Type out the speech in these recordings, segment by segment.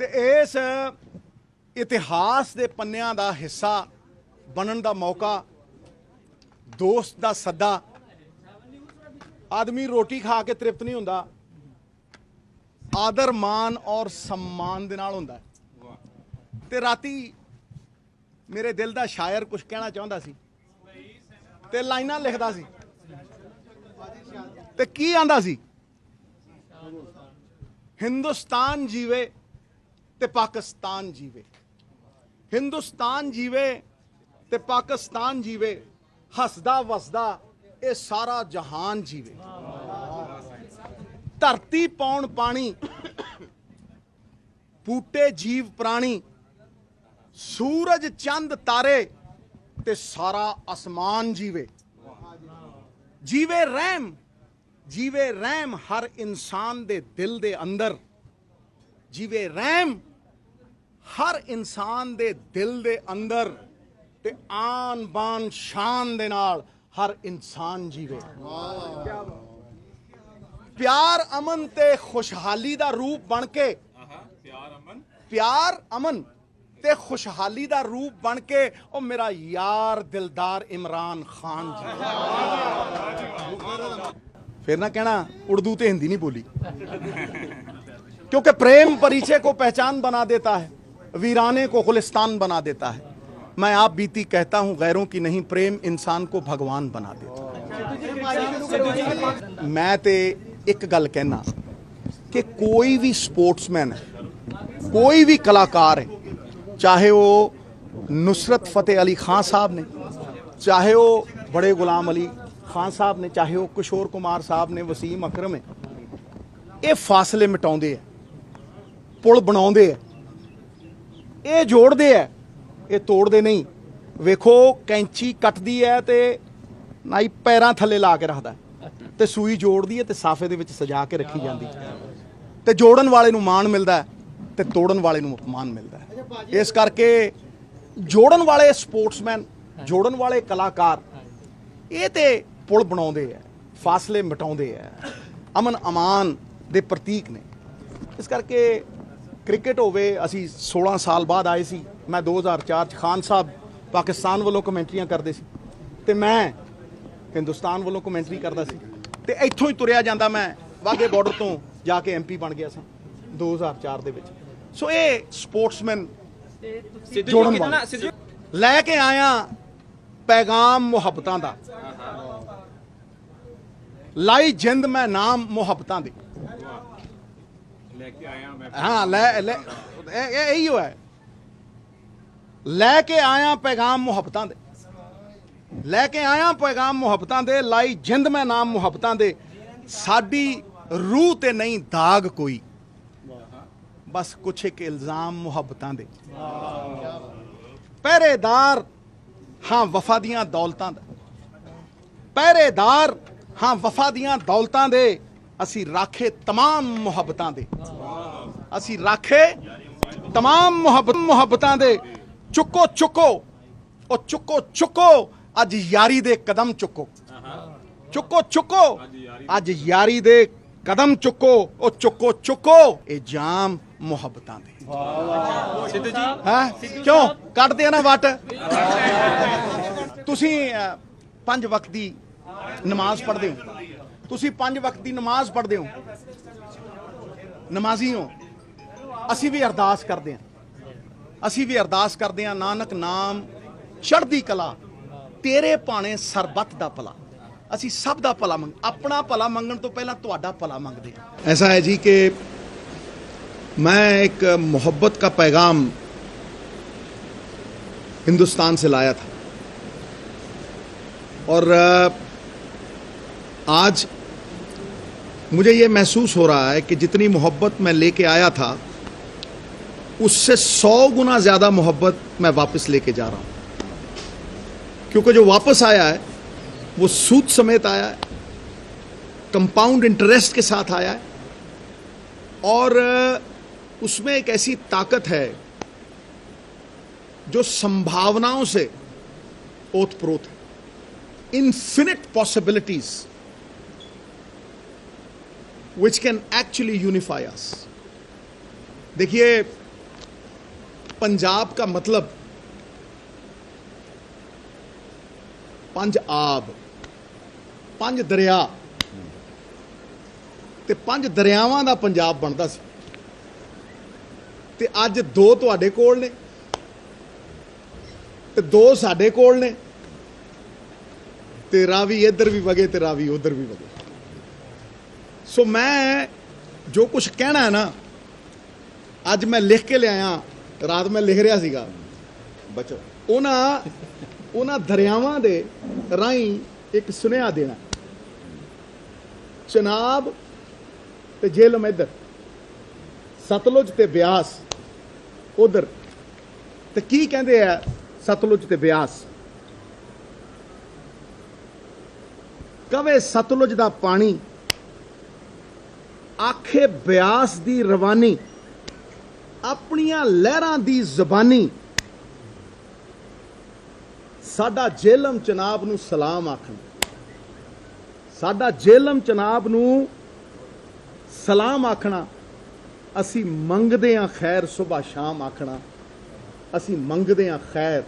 ਤੇ ਇਸ ਇਤਿਹਾਸ ਦੇ ਪੰਨਿਆਂ ਦਾ ਹਿੱਸਾ ਬਣਨ ਦਾ ਮੌਕਾ, ਦੋਸਤ ਦਾ ਸੱਦਾ। ਆਦਮੀ ਰੋਟੀ ਖਾ ਕੇ ਤ੍ਰਿਪਤ ਨਹੀਂ ਹੁੰਦਾ, ਆਦਰ ਮਾਨ ਔਰ सम्मान ਦੇ ਨਾਲ ਹੁੰਦਾ। ਤੇ ਰਾਤੀ ਮੇਰੇ ਦਿਲ ਦਾ ਸ਼ਾਇਰ ਕੁਝ ਕਹਿਣਾ ਚਾਹੁੰਦਾ ਸੀ ਤੇ ਲਾਈਨਾਂ ਲਿਖਦਾ ਸੀ ਤੇ ਕੀ ਆਂਦਾ ਸੀ, हिंदुस्तान जीवे ते पाकिस्तान जीवे, हिंदुस्तान जीवे ते पाकिस्तान जीवे, हसदा वसदा ये सारा जहान जीवे। धरती पौन पानी, बूटे जीव प्राणी, सूरज चंद तारे ते सारा आसमान जीवे। जीवे रहम, जीवे रहम हर इंसान दे दिल दे अंदर, जीवे रहम हर इंसान दे दिल दे अंदर, ते आन बान शान दे नाल हर इंसान जीवे। प्यार अमन ते खुशहाली दा रूप बन के, प्यार अमन ते खुशहाली दा रूप बन के ओ मेरा यार दिलदार इमरान खान जी। फिर ना कहना उर्दू ते हिंदी नहीं बोली, क्योंकि प्रेम परिचय को पहचान बना देता है, वीराने को गुलिस्तान बना देता है। मैं आप बीती कहता हूं गैरों की नहीं, प्रेम इंसान को भगवान बना देता है। मैं ते एक गल कहना कि कोई भी स्पोर्ट्समैन है, कोई भी कलाकार है, चाहे वो नुसरत फतेह अली खान साहब ने, चाहे वो बड़े गुलाम अली खान साहब ने, चाहे वो किशोर कुमार साहब ने, वसीम अकरम है, ये फासले मिटाउंदे है, पुल बनाउंदे है, ये जोड़दे है, ये तोड़दे नहीं। वेखो कैंची कटदी है ते नाई पैरां थल्ले ला के रखदा है, ते सूई जोड़दी है ते साफे दे विच सजा के रखी जांदी है, ते जोड़न वाले नूं माण मिलदा है ते तोड़न वाले नूं अपमान मिलदा है। इस करके जोड़न वाले स्पोर्ट्समैन, जोड़न वाले कलाकार ये ते पुल बनाउंदे है, फासले मिटाउंदे है, अमन अमान दे प्रतीक ने। इस करके क्रिकेट होवे, असी 16 साल बाद आए सी। मैं 2004 च खान साहब पाकिस्तान वालों कमेंट्रियां करदे सी ते मैं हिंदुस्तान वालों कमेंट्री करदा सी, ते इत्थों ही तुरिया जांदा मैं वाघे बॉर्डर तो जाके MP बन गया सा 2004 दे विच। सो ये स्पोर्ट्समैन जोड़न वाले लैके आया पैगाम मुहब्बतां दा, लाई जिंद मैं नाम मुहब्बतां दी। हाँ यही है, लैके आया पैगाम मुहब्बतां दे, लैके आया पैगाम मुहब्बतां दे, लाई जिंद मैं नाम मुहब्बतां दे, साडी रूह ते नहीं दाग कोई, बस कुछ एक इल्जाम मुहब्बतां दे। पहरेदार हाँ वफा दियां दौलतां दे, पहरेदार हाँ वफा दियां दौलतां दे, असी राखे तमाम मुहब्बतां दे, असी राखे तमाम मुहब्बतां दे। चुको चुको ओ चुको चुको अज यारी दे कदम चुको, चुको चुको अज यारी दे कदम चुको, ओ चुको चुको ए जाम मुहब्बतां दे। सिद्धू जी हाँ क्यों कटदे ना वट। तुसीं 5 वक्त दी नमाज पढ़दे हो, तुसीं 5 वक्त दी नमाज पढ़दे हो, नमाजी हो। असी भी अरदास करते हैं, असी भी अरदास करते हैं, नानक नाम चढ़दी कला, तेरे भाणे सरबत दा भला। असी सब दा भला मंग, अपना भला मंगण तो पहला तुहाडा भला मंगदे हैं। ऐसा है जी कि मैं एक मोहब्बत का पैगाम हिंदुस्तान से लाया था और आज मुझे ये महसूस हो रहा है कि जितनी मोहब्बत मैं लेके आया था उससे 100 गुना ज़्यादा मोहब्बत मैं वापस लेके जा रहा हूँ, क्योंकि जो वापस आया है वो सूद समेत आया है, कंपाउंड इंटरेस्ट के साथ आया है और उसमें एक ऐसी ताकत है जो संभावनाओं से ओतप्रोत है, infinite possibilities which can actually unify us। देखिए पंजाब का मतलब पंज आब, पंज दरिया ते पंज दरियावां दा पंजाब बनदा सी। ते अज दो तुहाडे कोल ने ते दो साडे कोल ने, ते रावी इधर भी वगे ते रावी उधर भी वगे। सो मैं जो कुछ कहना है ना, अज मैं लिख के लिया, रात मैं लिख रहा सीगा, बचो उन्हां दरियावां दे राही एक सुनेहा देना। चनाब ते झेलम इधर, सतलुज ते ब्यास उधर। ते की कहंदे आ सतलुज ते ब्यास? कवे सतलुज दा पानी, आखे ब्यास दी रवानी, अपनियां लहरां दी ज़बानी, साडा झेलम चनाब नूं सलाम आखना, साडा झेलम चनाब नूं सलाम आखना। असी मंगदे आं खैर सुबह शाम आखना, असी मंगदे आं खैर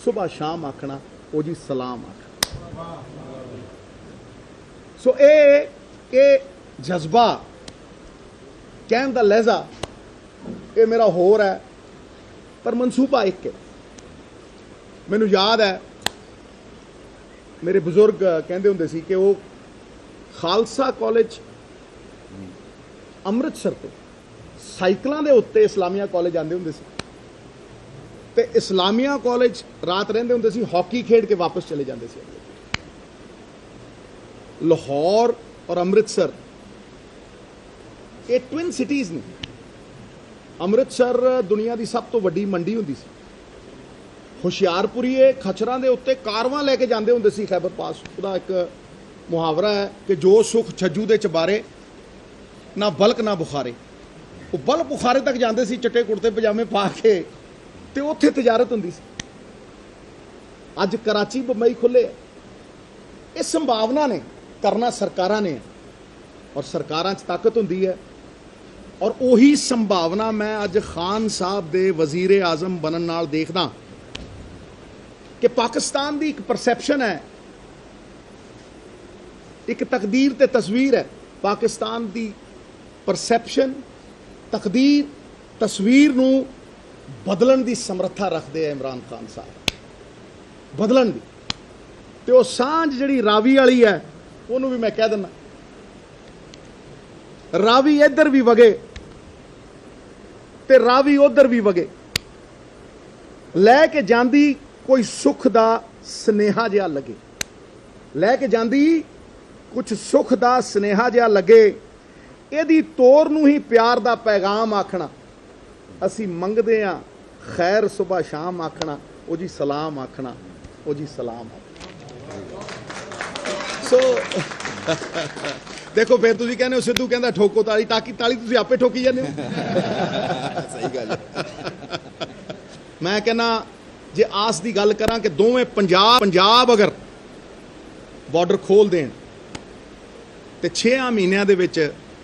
सुबह शाम आखना, ओ जी सलाम आखना। सो ए जज्बा, कहन दा लहजा ये मेरा होर है, पर मनसूबा एक है। मैनू याद है मेरे बुजुर्ग कहते होंदे सी कि वो खालसा कॉलेज अमृतसर तो साइकिलों के उत्ते इस्लामिया कॉलेज आते होंदे सी, ते इस्लामिया कॉलेज रात रहिंदे होंदे सी, हॉकी खेड के वापस चले जाते सी। लाहौर और अमृतसर ये ट्विन सिटीज़ ने। अमृतसर दुनिया की सब तो वड्डी मंडी होंदी सी। हुशियारपुरीए खच्चरां दे उत्ते कारवां लैके जांदे होंदे सी खैबर पास। उहदा एक मुहावरा है कि जो सुख छज्जू दे चबारे, ना बलक ना बुखारे। वो बल बुखारे तक जांदे सी चिट्टे कुर्ते पजामे पा के, ते उत्थे तजारत होंदी सी। अज कराची बंबई खुले, ये संभावना ने, करना सरकारां ने, और सरकारां च ताकत होंदी है। और उही संभावना मैं अज खान साहब दे वजीर आजम बनन नाल देखदा कि पाकिस्तान दी एक परसैप्शन है, एक तकदीर ते तस्वीर है। पाकिस्तान दी परसैप्शन, तकदीर, तस्वीर नूं बदलन दी समर्था रखते हैं इमरान खान साहब, बदलन दी। ते वो सांझ जिहड़ी रावी वाली है, उन्होंने भी मैं कह दिना, रावी इधर भी वगे ते रावी उधर भी वगे, लैके जांदी कोई सुख दा स्नेहा जिहा लगे, लैके जांदी कुछ सुख दा स्नेहा जिहा लगे। इहदी तोर नूं ही प्यार दा पैगाम आखना, असी मंगदे आं खैर सुबह शाम आखना, ओ जी सलाम आखना, ओ जी सलाम आखना। सो देखो फिर तुसीं कहने हो सिद्धू कहंदा ठोको ताली, ताकि ताली तुसीं आपे ठोकी जांदे हो। सही गल है। मैं कहना जे आस की गल करा कि दोवें पंजाब अगर बॉर्डर खोल देन तो 6 महीनों दे विच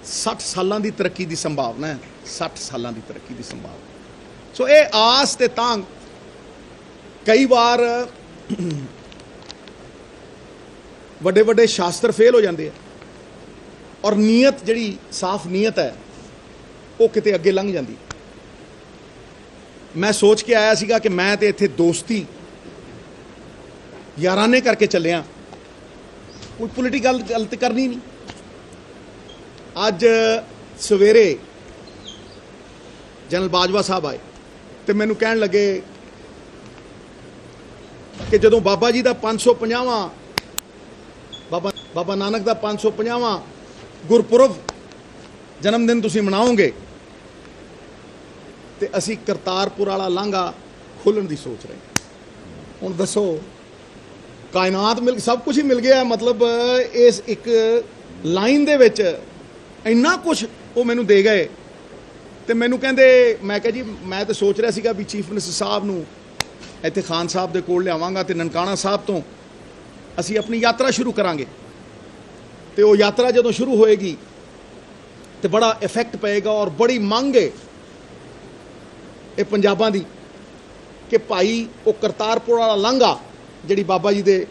60 सालों की तरक्की की संभावना है, 60 सालों की तरक्की की संभावना। सो ये आस ते तांग कई बार वड्डे वड्डे शास्त्र फेल हो जाते हैं, और नीयत जिहड़ी साफ नीयत है वो किते अगे लंघ जाती। मैं सोच के आया सीगा कि मैं तो इत्थे दोस्ती याराने करके चलिया, कोई पोलीटिकल गल तो करनी नहीं। अज सवेरे जनरल बाजवा साहब आए तो मैनू कहन लगे कि जदों बाबा जी का 550वां बाबा नानक का 550वां गुरपुरब जन्मदिन तुसीं मनाओगे तो असी करतारपुर वाला लांघा खोलण की सोच रहे हैं। हुण दसो, कायनात मिल सब कुछ ही मिल गया, मतलब इस एक लाइन दे विच इन्ना कुछ वो मैनू दे गए। तो मैनू कहंदे, मैं कहा जी मैं तो सोच रहा सीगा भी चीफ मिनिस्टर साहब नूं इत्थे खान साहब दे कोल लियावांगा ते ननकाना साहब तो असी अपनी यात्रा शुरू करांगे। तो वो यात्रा जदों शुरू होएगी तो बड़ा इफेक्ट पेगा और बड़ी मंग है ਇਹ ਪੰਜਾਬਾਂ ਦੀ ਕਿ ਭਾਈ ਉਹ ਕਰਤਾਰਪੁਰ ਵਾਲਾ ਲਾਂਘਾ ਜਿਹੜੀ ਬਾਬਾ ਜੀ ਦੇ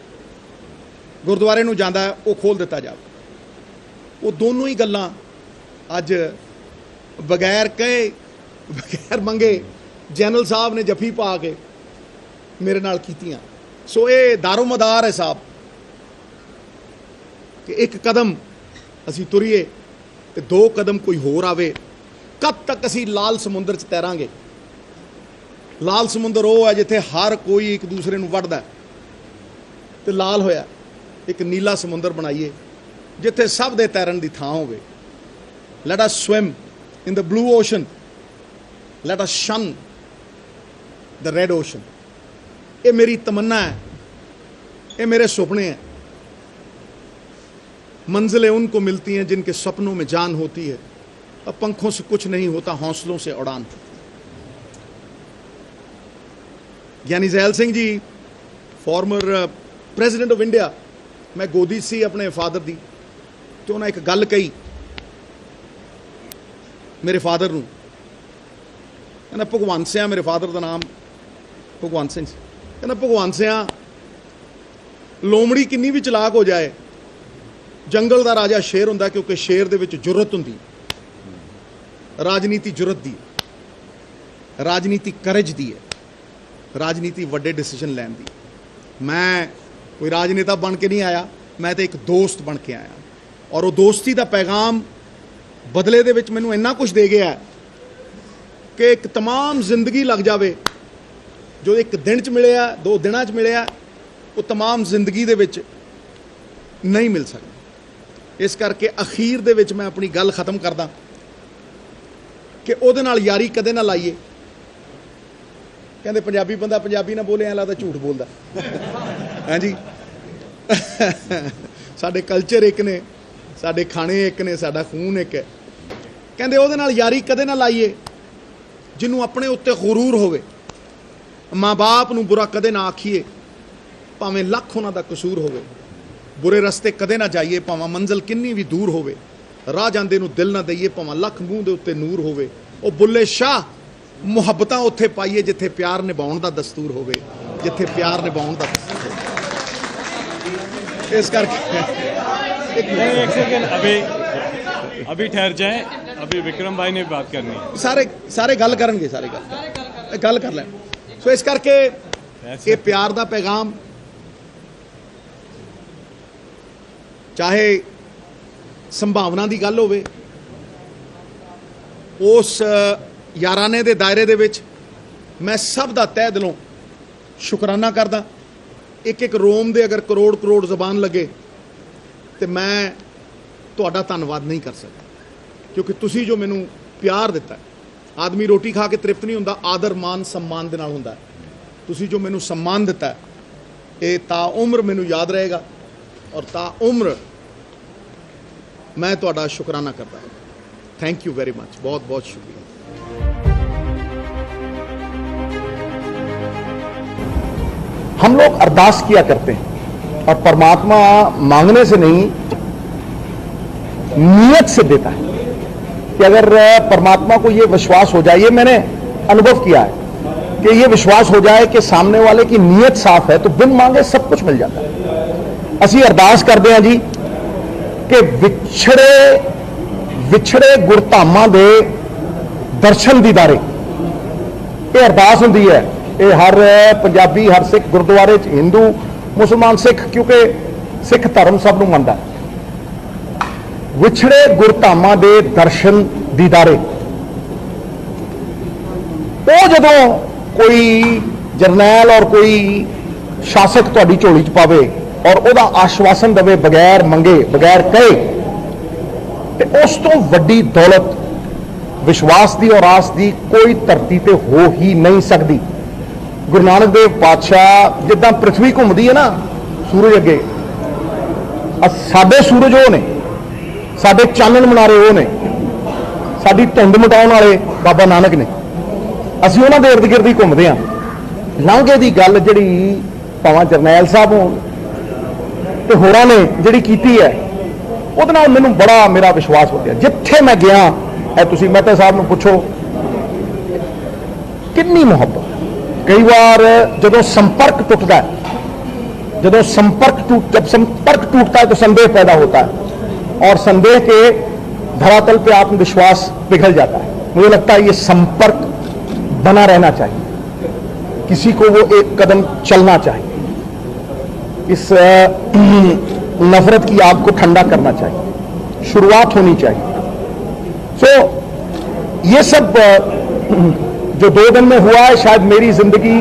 ਗੁਰਦੁਆਰੇ ਨੂੰ ਜਾਂਦਾ ਹੈ ਉਹ ਖੋਲ੍ਹ ਦਿੱਤਾ ਜਾਵੇ। ਉਹ ਦੋਨੋਂ ਹੀ ਗੱਲਾਂ ਅੱਜ ਬਗੈਰ ਕਹੇ ਬਗੈਰ ਮੰਗੇ ਜਨਰਲ ਸਾਹਿਬ ਨੇ ਜੱਫੀ ਪਾ ਕੇ ਮੇਰੇ ਨਾਲ ਕੀਤੀਆਂ। ਸੋ ਇਹ ਦਾਰੋਮਦਾਰ ਹੈ ਸਾਹਿਬ ਕਿ ਇੱਕ ਕਦਮ ਅਸੀਂ ਤੁਰੀਏ ਤੇ ਦੋ ਕਦਮ ਕੋਈ ਹੋਰ ਆਵੇ। ਕਦ ਤੱਕ ਅਸੀਂ ਲਾਲ ਸਮੁੰਦਰ 'ਚ ਤੈਰਾਂਗੇ? ਲਾਲ ਸਮੁੰਦਰ ਉਹ ਹੈ ਜਿੱਥੇ ਹਰ ਕੋਈ ਇੱਕ ਦੂਸਰੇ ਨੂੰ ਵੱਢਦਾ ਤੇ ਲਾਲ ਹੋਇਆ। ਇੱਕ ਨੀਲਾ ਸਮੁੰਦਰ ਬਣਾਈਏ ਜਿੱਥੇ ਸਭ ਦੇ ਤੈਰਨ ਦੀ ਥਾਂ ਹੋਵੇ। ਲੈਟ ਅਸ ਸਵਿਮ ਇਨ ਦ ਬਲੂ ਓਸ਼ਨ, ਲੈਟ ਅਸ ਸ਼ਨ ਦ ਰੈਡ ਓਸ਼ਨ। ਇਹ ਮੇਰੀ ਤਮੰਨਾ ਹੈ, ये मेरे सपने हैं। मंजिलें उनको मिलती हैं जिनके सपनों में जान होती है। अब पंखों से कुछ नहीं होता, हौसलों से उड़ान। Giani Zail Singh ji former president of India, मैं गोदी सी अपने फादर दी तो उन्हें एक गल कही मेरे फादर नूं, कहना भगवंत सिंह, मेरे फादर का नाम भगवंत सिंह, कहना भगवंत सिंह लोमड़ी किन्नी भी चलाक हो जाए, जंगल का राजा शेर हुंदा क्योंकि शेर दे विच जुरत हुंदी। राजनीति जुरत दी, राजनीति करज दी है, राजनीति वड्डे डिसीजन लैन दी। मैं कोई राजनेता बन के नहीं आया, मैं तो एक दोस्त बन के आया और वो दोस्ती का पैगाम बदले दे विच मैनूं इन्ना कुछ दे गया कि एक तमाम जिंदगी लग जाए जो एक दिन च मिलिया, 2 दिनां च मिलिया, वो तमाम जिंदगी दे विच नहीं मिल सकता। इस करके अखीर दे विच मैं अपनी गल खत्म करदा कि उहदे नाल यारी कदे ना लाइए। कहते पंजाबी बंदा पंजाबी ना बोले, ऐ लगदा झूठ बोलदा। हाँ जी, साडे कल्चर एक ने, साडे खाने एक ने, साडा खून एक है। कहते उहदे नाल यारी कदे ना लाइए जिन्हों अपने उत्ते गुरूर होवे। माँ बाप नूं बुरा कदे ना आखिए, भावें लख उन्हां दा कसूर होवे। बुरे रस्ते कदे ना जाइए, भावें मंजिल किन्नी भी दूर होवे। राह जांदे नूं दिल ना दईए, भावें लख मूँह दे उत्ते नूर होवे। ओ बुल्ले शाह मुहब्बतां उत्थे पाइए जिथे प्यार निभाउण दा दस्तूर होवे, जिथे प्यार निभाउण दा दस्तूर होवे। इस करके एक सेकंड अभी ठहर जाएं, अभी विक्रम भाई ने बात करनी है। सारे गल करनगे, सारे गल कर लें। सो इस करके ये प्यार दा पैगाम चाहे संभावना की गल होवे, उस याराने दे दायरे दे विच मैं सब दा तह दिलों शुकराना करदा। एक एक रोम दे अगर करोड़ करोड़ जबान लगे तो मैं तुहाडा धन्नवाद नहीं कर सकता, क्योंकि तुसी जो मैनू प्यार दिता है। आदमी रोटी खा के तृप्त नहीं हुंदा, आदर मान सम्मान दे नाल हुंदा है। तुसी जो मैनू सम्मान दिता है ये ताउम्र मैनू याद रहेगा और ताउम्र मैं तुहाडा शुकराना करता हूँ। थैंक यू वेरी मच, बहुत बहुत शुक्रिया। हम लोग अरदास किया करते हैं और परमात्मा मांगने से नहीं नियत से देता है कि अगर परमात्मा को ये विश्वास हो जाए, ये मैंने अनुभव किया है कि ये विश्वास हो जाए कि सामने वाले की नीयत साफ है तो बिन मांगे सब कुछ मिल जाता है। असी अरदास करते हैं जी कि विछड़े गुरधामां दे दर्शन दीदारे, ये अरदास हुंदी है। ये हर पंजाबी, हर सिख गुरुद्वारे च, हिंदू मुसलमान सिख, क्योंकि सिख धर्म सब नूं मनदा है। विछड़े गुरधामां दे दर्शन दीदारे, वो जदों कोई जरनैल और कोई शासक तुहाडी झोली च पावे और उहदा आश्वासन देवे बगैर मंगे बगैर कहे, ते उस तो वड्डी दौलत विश्वास दी और आस दी कोई धरती ते हो ही नहीं सकती। गुरु नानक देव पातशाह जिद्दां पृथ्वी घूमदी है ना सूरज अगे, साडे सूरज वो ने, साडे चानन मनारे वो ने, साडी धुंध मिटाउण वाले बाबा नानक ने। असीं उन्हां दे इर्द गिर्द ही घूमदे हां। लांघे दी गल जिहड़ी भावें जरनैल साहब होण ते होरां ने जिहड़ी कीती है, ਉਹਦੇ ਨਾਲ ਮੈਨੂੰ बड़ा मेरा विश्वास हो गया। जिथे मैं गया है, तुसीं मेहता साहब नूं पुछो, कितनी मुहब्बत। कई बार जब संपर्क टूटता है, जब संपर्क टूटता है तो संदेह पैदा होता है, और संदेह के धरातल पे आत्मविश्वास पिघल जाता है। मुझे लगता है ये संपर्क बना रहना चाहिए, किसी को वो एक कदम चलना चाहिए, इस नफरत की आग को ठंडा करना चाहिए, शुरुआत होनी चाहिए। सो ये सब जो 2 दिन में हुआ है, शायद मेरी जिंदगी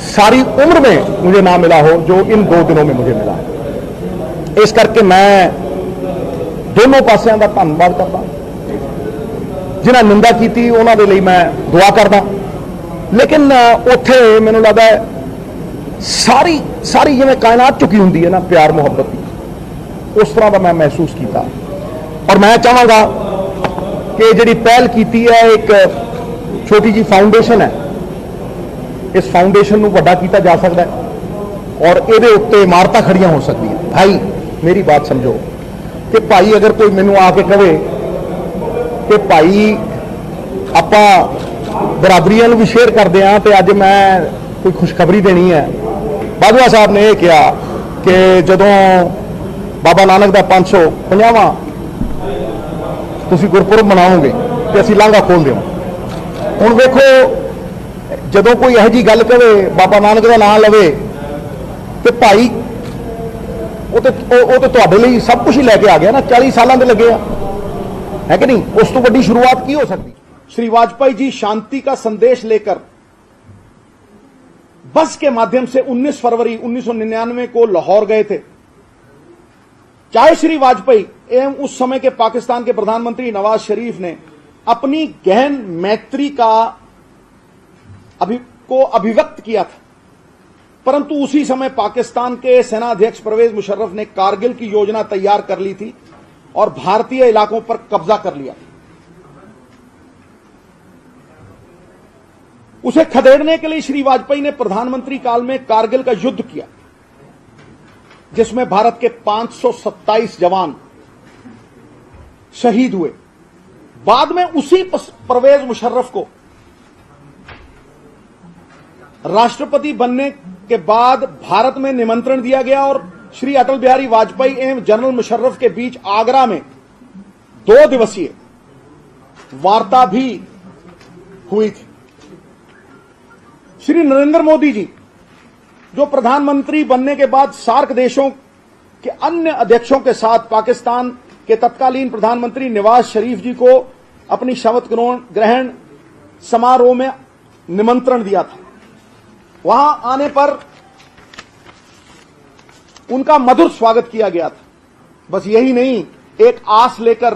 सारी उम्र में मुझे ना मिला हो जो इन 2 दिनों में मुझे मिला है। इस करके मैं दोनों पासियां का धन्यवाद करता, जिन्हें निंदा की थी उन्होंने लिए मैं दुआ करदा, लेकिन उत्थे मैनूं लगता है सारी जिवें कायनात चुकी हुंदी है ना प्यार मुहब्बत की, उस तरह का मैं महसूस किया। और मैं चाहांगा कि जिहड़ी पहल की है, एक छोटी जी फाउंडेशन है, इस फाउंडेशन को वड्डा किया जा सकता है और ये उत्ते इमारतां खड़ियां हो सकती हैं। भाई मेरी बात समझो कि भाई अगर कोई मैनू आके कहे कि भाई आपां बराबरियां भी शेयर करते हैं, तो अज मैं कोई खुशखबरी देनी है। बाजवा साहब ने यह कहा कि जदों बाबा नानक का 550वां तुसीं गुरपुरब मनाओगे तो असीं लांघा खोल देव। हुण वेखो, जदों कोई यह जी गल कहे, बाबा नानक का नाम लवे, तो भाई वो तो तुहाडे लई सब कुछ ही लैके आ गया ना, 40 साल के लगे है कि नहीं? उस तो बड़ी शुरुआत की हो सकती। श्री वाजपेयी जी शांति का संदेश लेकर बस के माध्यम से 19 फरवरी 1999 को लाहौर गए थे। चाहे श्री वाजपेयी एवं उस समय के पाकिस्तान के प्रधानमंत्री नवाज शरीफ ने अपनी गहन मैत्री का अभिव्यक्त किया था, परंतु उसी समय पाकिस्तान के सेनाध्यक्ष परवेज मुशर्रफ ने कारगिल की योजना तैयार कर ली थी और भारतीय इलाकों पर कब्जा कर लिया। उसे खदेड़ने के लिए श्री वाजपेयी ने प्रधानमंत्री काल में कारगिल का युद्ध किया, जिसमें भारत के 527 जवान शहीद हुए। बाद में उसी परवेज मुशर्रफ को राष्ट्रपति बनने के बाद भारत में निमंत्रण दिया गया और श्री अटल बिहारी वाजपेयी एवं जनरल मुशर्रफ के बीच आगरा में 2 दिवसीय वार्ता भी हुई थी। श्री नरेंद्र मोदी जी, जो प्रधानमंत्री बनने के बाद सार्क देशों के अन्य अध्यक्षों के साथ पाकिस्तान के तत्कालीन प्रधानमंत्री नवाज शरीफ जी को अपनी शपथ ग्रहण समारोह में निमंत्रण दिया था, वहां आने पर उनका मधुर स्वागत किया गया था। बस यही नहीं, एक आस लेकर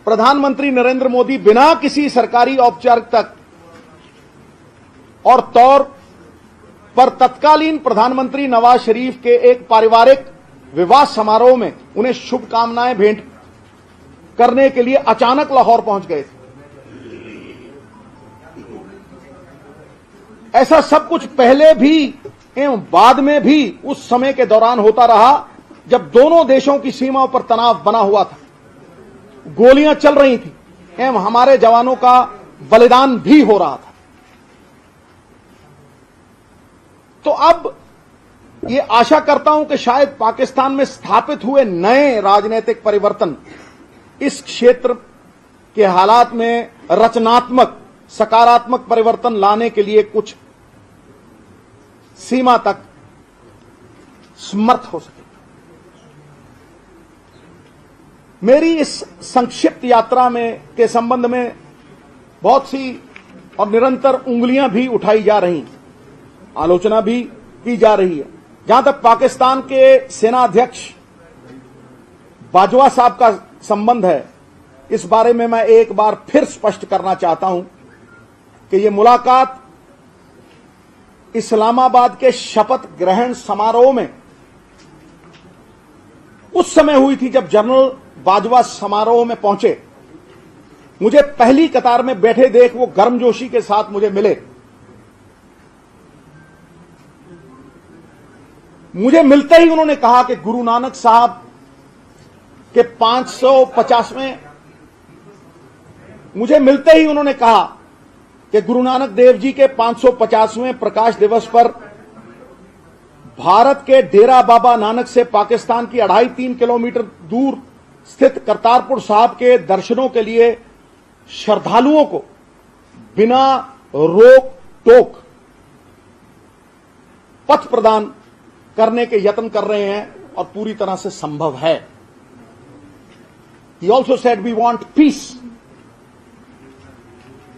प्रधानमंत्री नरेंद्र मोदी बिना किसी सरकारी औपचारिकता और तौर पर तत्कालीन प्रधानमंत्री नवाज शरीफ के एक पारिवारिक विवाह समारोह में उन्हें शुभकामनाएं भेंट करने के लिए अचानक लाहौर पहुंच गए थे। ऐसा सब कुछ पहले भी एवं बाद में भी उस समय के दौरान होता रहा जब दोनों देशों की सीमाओं पर तनाव बना हुआ था, गोलियां चल रही थी एवं हमारे जवानों का बलिदान भी हो रहा था। तो अब ये आशा करता हूं कि शायद पाकिस्तान में स्थापित हुए नए राजनीतिक परिवर्तन इस क्षेत्र के हालात में रचनात्मक सकारात्मक परिवर्तन लाने के लिए कुछ सीमा तक समर्थ हो सके। मेरी इस संक्षिप्त यात्रा में के संबंध में बहुत सी और निरंतर उंगलियां भी उठाई जा रही, आलोचना भी की जा रही है। जहां तक पाकिस्तान के सेनाध्यक्ष बाजवा साहब का संबंध है, इस बारे में मैं एक बार फिर स्पष्ट करना चाहता हूं कि यह मुलाकात इस्लामाबाद के शपथ ग्रहण समारोह में उस समय हुई थी जब जनरल बाजवा समारोह में पहुंचे। मुझे पहली कतार में बैठे देख वो गर्मजोशी के साथ मुझे मिले। मुझे मिलते ही उन्होंने कहा कि गुरु नानक साहब के 550वें मुझे मिलते ही उन्होंने कहा कि गुरु नानक देव जी के 550वें प्रकाश दिवस पर भारत के डेरा बाबा नानक से पाकिस्तान की 2.5-3 किलोमीटर दूर स्थित करतारपुर साहब के दर्शनों के लिए श्रद्धालुओं को बिना रोक टोक पथ प्रदान करने के यत्न कर रहे हैं और पूरी तरह से संभव है। He also said we want peace।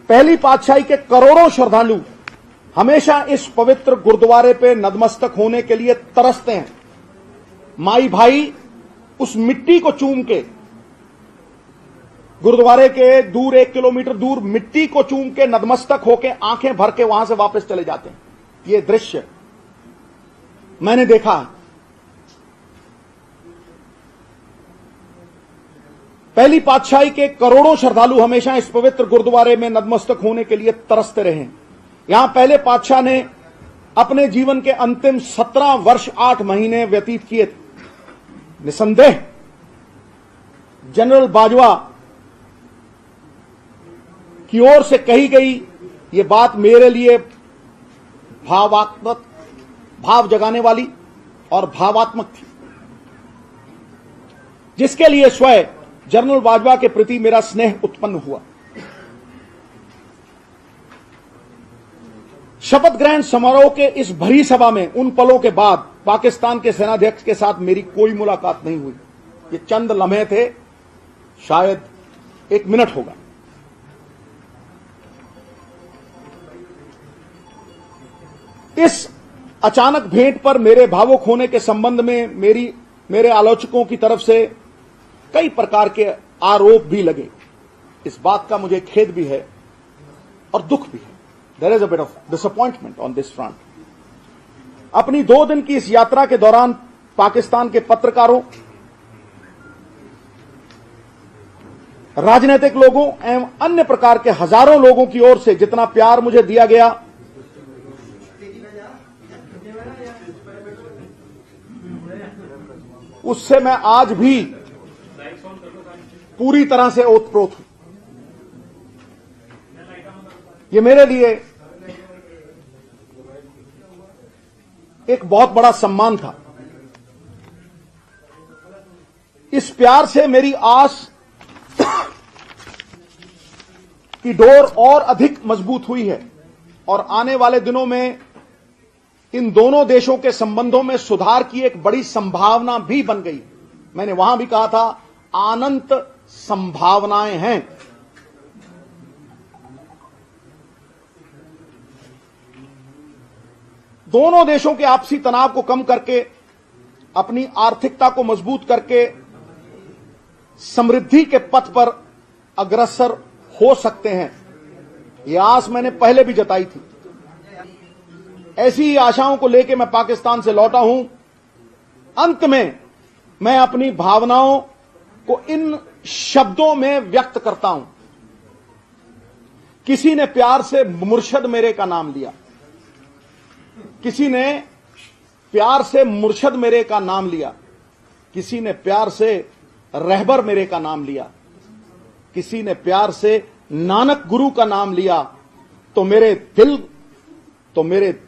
पहली पातशाही के करोड़ों श्रद्धालु हमेशा इस पवित्र गुरुद्वारे पे नतमस्तक होने के लिए तरसते हैं। माई भाई उस मिट्टी को चूम के, गुरुद्वारे के दूर 1 किलोमीटर दूर मिट्टी को चूम के नतमस्तक होके आंखें भर के वहां से वापस चले जाते हैं। ये दृश्य मैंने देखा। पहली पातशाही के करोड़ों श्रद्धालु हमेशा इस पवित्र गुरुद्वारे में नतमस्तक होने के लिए तरसते रहे। यहां पहले पातशाह ने अपने जीवन के अंतिम 17 वर्ष 8 महीने व्यतीत किए। निसंदेह जनरल बाजवा की ओर से कही गई यह बात मेरे लिए भाव जगाने वाली और भावात्मक थी, जिसके लिए स्वयं जनरल बाजवा के प्रति मेरा स्नेह उत्पन्न हुआ। शपथ ग्रहण समारोह के इस भरी सभा में उन पलों के बाद पाकिस्तान के सेनाध्यक्ष के साथ मेरी कोई मुलाकात नहीं हुई। ये चंद लम्हे थे, शायद 1 मिनट होगा। इस अचानक भेंट पर मेरे भावुक होने के संबंध में मेरे आलोचकों की तरफ से कई प्रकार के आरोप भी लगे। इस बात का मुझे खेद भी है और दुख भी है। There is a bit of disappointment on this front. अपनी 2 दिन की इस यात्रा के दौरान पाकिस्तान के पत्रकारों, राजनीतिक लोगों एवं अन्य प्रकार के हजारों लोगों की ओर से जितना प्यार मुझे दिया गया, उससे मैं आज भी पूरी तरह से ओतप्रोत हूं। ये मेरे लिए एक बहुत बड़ा सम्मान था। इस प्यार से मेरी आस की डोर और अधिक मजबूत हुई है और आने वाले दिनों में इन दोनों देशों के संबंधों में सुधार की एक बड़ी संभावना भी बन गई। मैंने वहां भी कहा था अनंत संभावनाएं हैं। दोनों देशों के आपसी तनाव को कम करके, अपनी आर्थिकता को मजबूत करके समृद्धि के पथ पर अग्रसर हो सकते हैं। यह आस मैंने पहले भी जताई थी। ऐसी ही आशाओं को लेकर मैं पाकिस्तान से लौटा हूं। अंत में मैं अपनी भावनाओं को इन शब्दों में व्यक्त करता हूं। किसी ने प्यार से मुर्शद मेरे का नाम लिया, किसी ने प्यार से मुर्शद मेरे का नाम लिया, किसी ने प्यार से रहबर मेरे का नाम लिया, किसी ने प्यार से नानक गुरु का नाम लिया। तो मेरे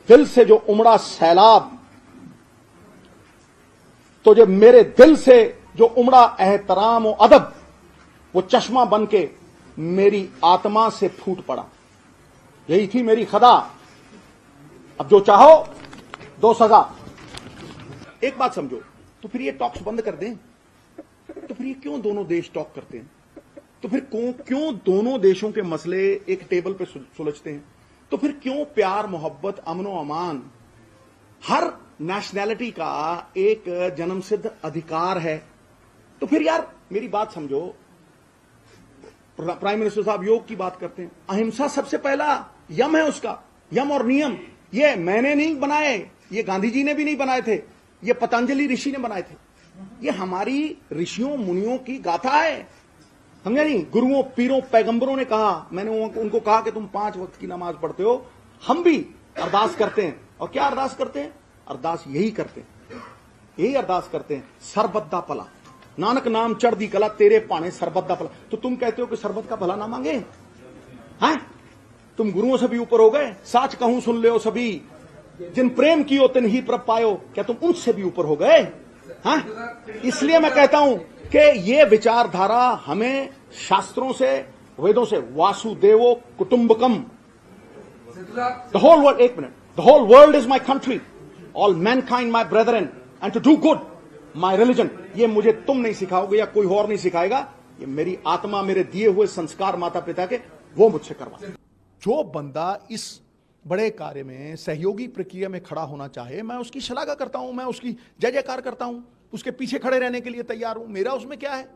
दिल से जो उमड़ा सैलाब, तो जब मेरे दिल से जो उमड़ा एहतराम और अदब, वो चश्मा बन के मेरी आत्मा से फूट पड़ा। यही थी मेरी खदा। अब जो चाहो दो सजा। एक बात समझो, तो फिर ये टॉक्स बंद कर दें। तो फिर ये क्यों दोनों देश टॉक करते हैं? तो फिर क्यों दोनों देशों के मसले एक टेबल पे सुलझते हैं? तो फिर क्यों प्यार, मोहब्बत, अमन व अमान हर नेशनैलिटी का एक जन्मसिद्ध अधिकार है? तो फिर यार मेरी बात समझो। प्राइम मिनिस्टर साहब योग की बात करते हैं। अहिंसा सबसे पहला यम है उसका, यम और नियम। ये मैंने नहीं बनाए, ये गांधी जी ने भी नहीं बनाए थे, ये पतंजलि ऋषि ने बनाए थे। ये हमारी ऋषियों मुनियों की गाथा है, समझे नहीं? गुरुओं, पीरों, पैगंबरों ने कहा। मैंने उनको कहा कि तुम 5 वक्त की नमाज पढ़ते हो, हम भी अरदास करते हैं। और क्या अरदास करते हैं? अरदास यही करते हैं, यही अरदास करते हैं, सरबत दा भला, नानक नाम चढ़दी कला, तेरे पाने सरबत दा भला। तो तुम कहते हो कि सरबत का भला ना मांगे हैं? तुम गुरुओं से भी ऊपर हो गए, साच कहूं सुन ले सभी, जिन प्रेम कियो तिन ही प्रभ पायो, क्या तुम उनसे भी ऊपर हो गए? हाँ, इसलिए मैं कहता हूं कि ये विचारधारा हमें शास्त्रों से, वेदों से, वासुदेवो कुटुंबकम, द होल वर्ल्ड, एक minute, the whole world is my country, all mankind my brethren, and to do good my religion, ये मुझे तुम नहीं सिखाओगे या कोई और नहीं सिखाएगा, ये मेरी आत्मा, मेरे दिए हुए संस्कार माता पिता के, वो मुझसे करवा। जो बंदा इस बड़े कार्य में सहयोगी प्रक्रिया में खड़ा होना चाहे, मैं उसकी शलाघा करता हूं, मैं उसकी जय जयकार करता हूं, उसके पीछे खड़े रहने के लिए तैयार हूं। मेरा उसमें क्या है?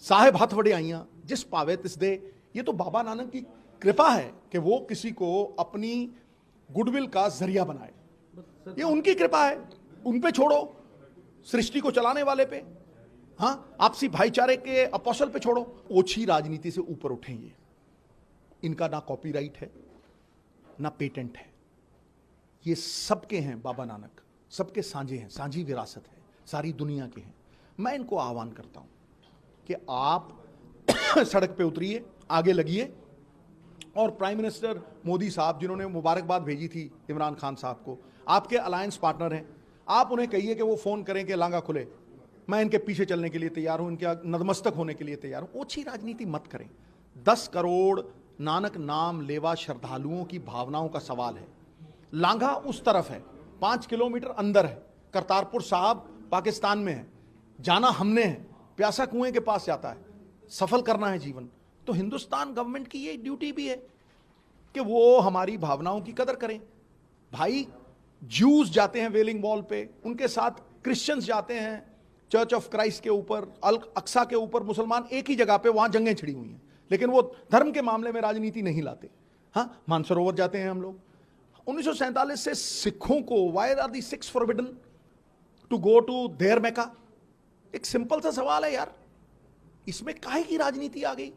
साहेब हाथ वड़े आइयां जिस पावे तिस दे, ये तो बाबा नानक की कृपा है कि वो किसी को अपनी गुडविल का जरिया बनाए, ये उनकी कृपा है, उन पे छोड़ो, सृष्टि को चलाने वाले पे, हाँ, आपसी भाईचारे के अपोस्टल पे छोड़ो। ओछी राजनीति से ऊपर उठे ये, इनका ना कॉपीराइट है ना पेटेंट है, ये सबके हैं बाबा नानक, सबके साझे हैं, साझी विरासत है, सारी दुनिया के हैं। मैं इनको आह्वान करता हूं कि आप सड़क पे उतरिए, आगे लगिए, और प्राइम मिनिस्टर मोदी साहब जिन्होंने मुबारकबाद भेजी थी इमरान खान साहब को, आपके अलायंस पार्टनर हैं, आप उन्हें कहिए कि वो फोन करें कि लांगा खुले, मैं इनके पीछे चलने के लिए तैयार हूं, इनके नतमस्तक होने के लिए तैयार हूं। ओछी राजनीति मत करें। 10 करोड़ नानक नाम लेवा श्रद्धालुओं की भावनाओं का सवाल है। लांघा उस तरफ है, 5 किलोमीटर अंदर है, करतारपुर साहब पाकिस्तान में है, जाना हमने है, प्यासा कुएं के पास जाता है, सफल करना है जीवन। तो हिंदुस्तान गवर्नमेंट की ये ड्यूटी भी है कि वो हमारी भावनाओं की कदर करें। भाई, ज्यूज जाते हैं वेलिंग वॉल पे, उनके साथ क्रिश्चियंस जाते हैं चर्च ऑफ क्राइस्ट के ऊपर, अल अक्सा के ऊपर, मुसलमान एक ही जगह पे, वहां जंगें छिड़ी हुई हैं, लेकिन वो धर्म के मामले में राजनीति नहीं लाते। हाँ, मानसरोवर जाते हैं हम लोग। 1947 से सिखों को, why are the Sikhs forbidden to go to their Mecca? एक सिंपल सा सवाल है यार, इसमें काहे की राजनीति आ गई?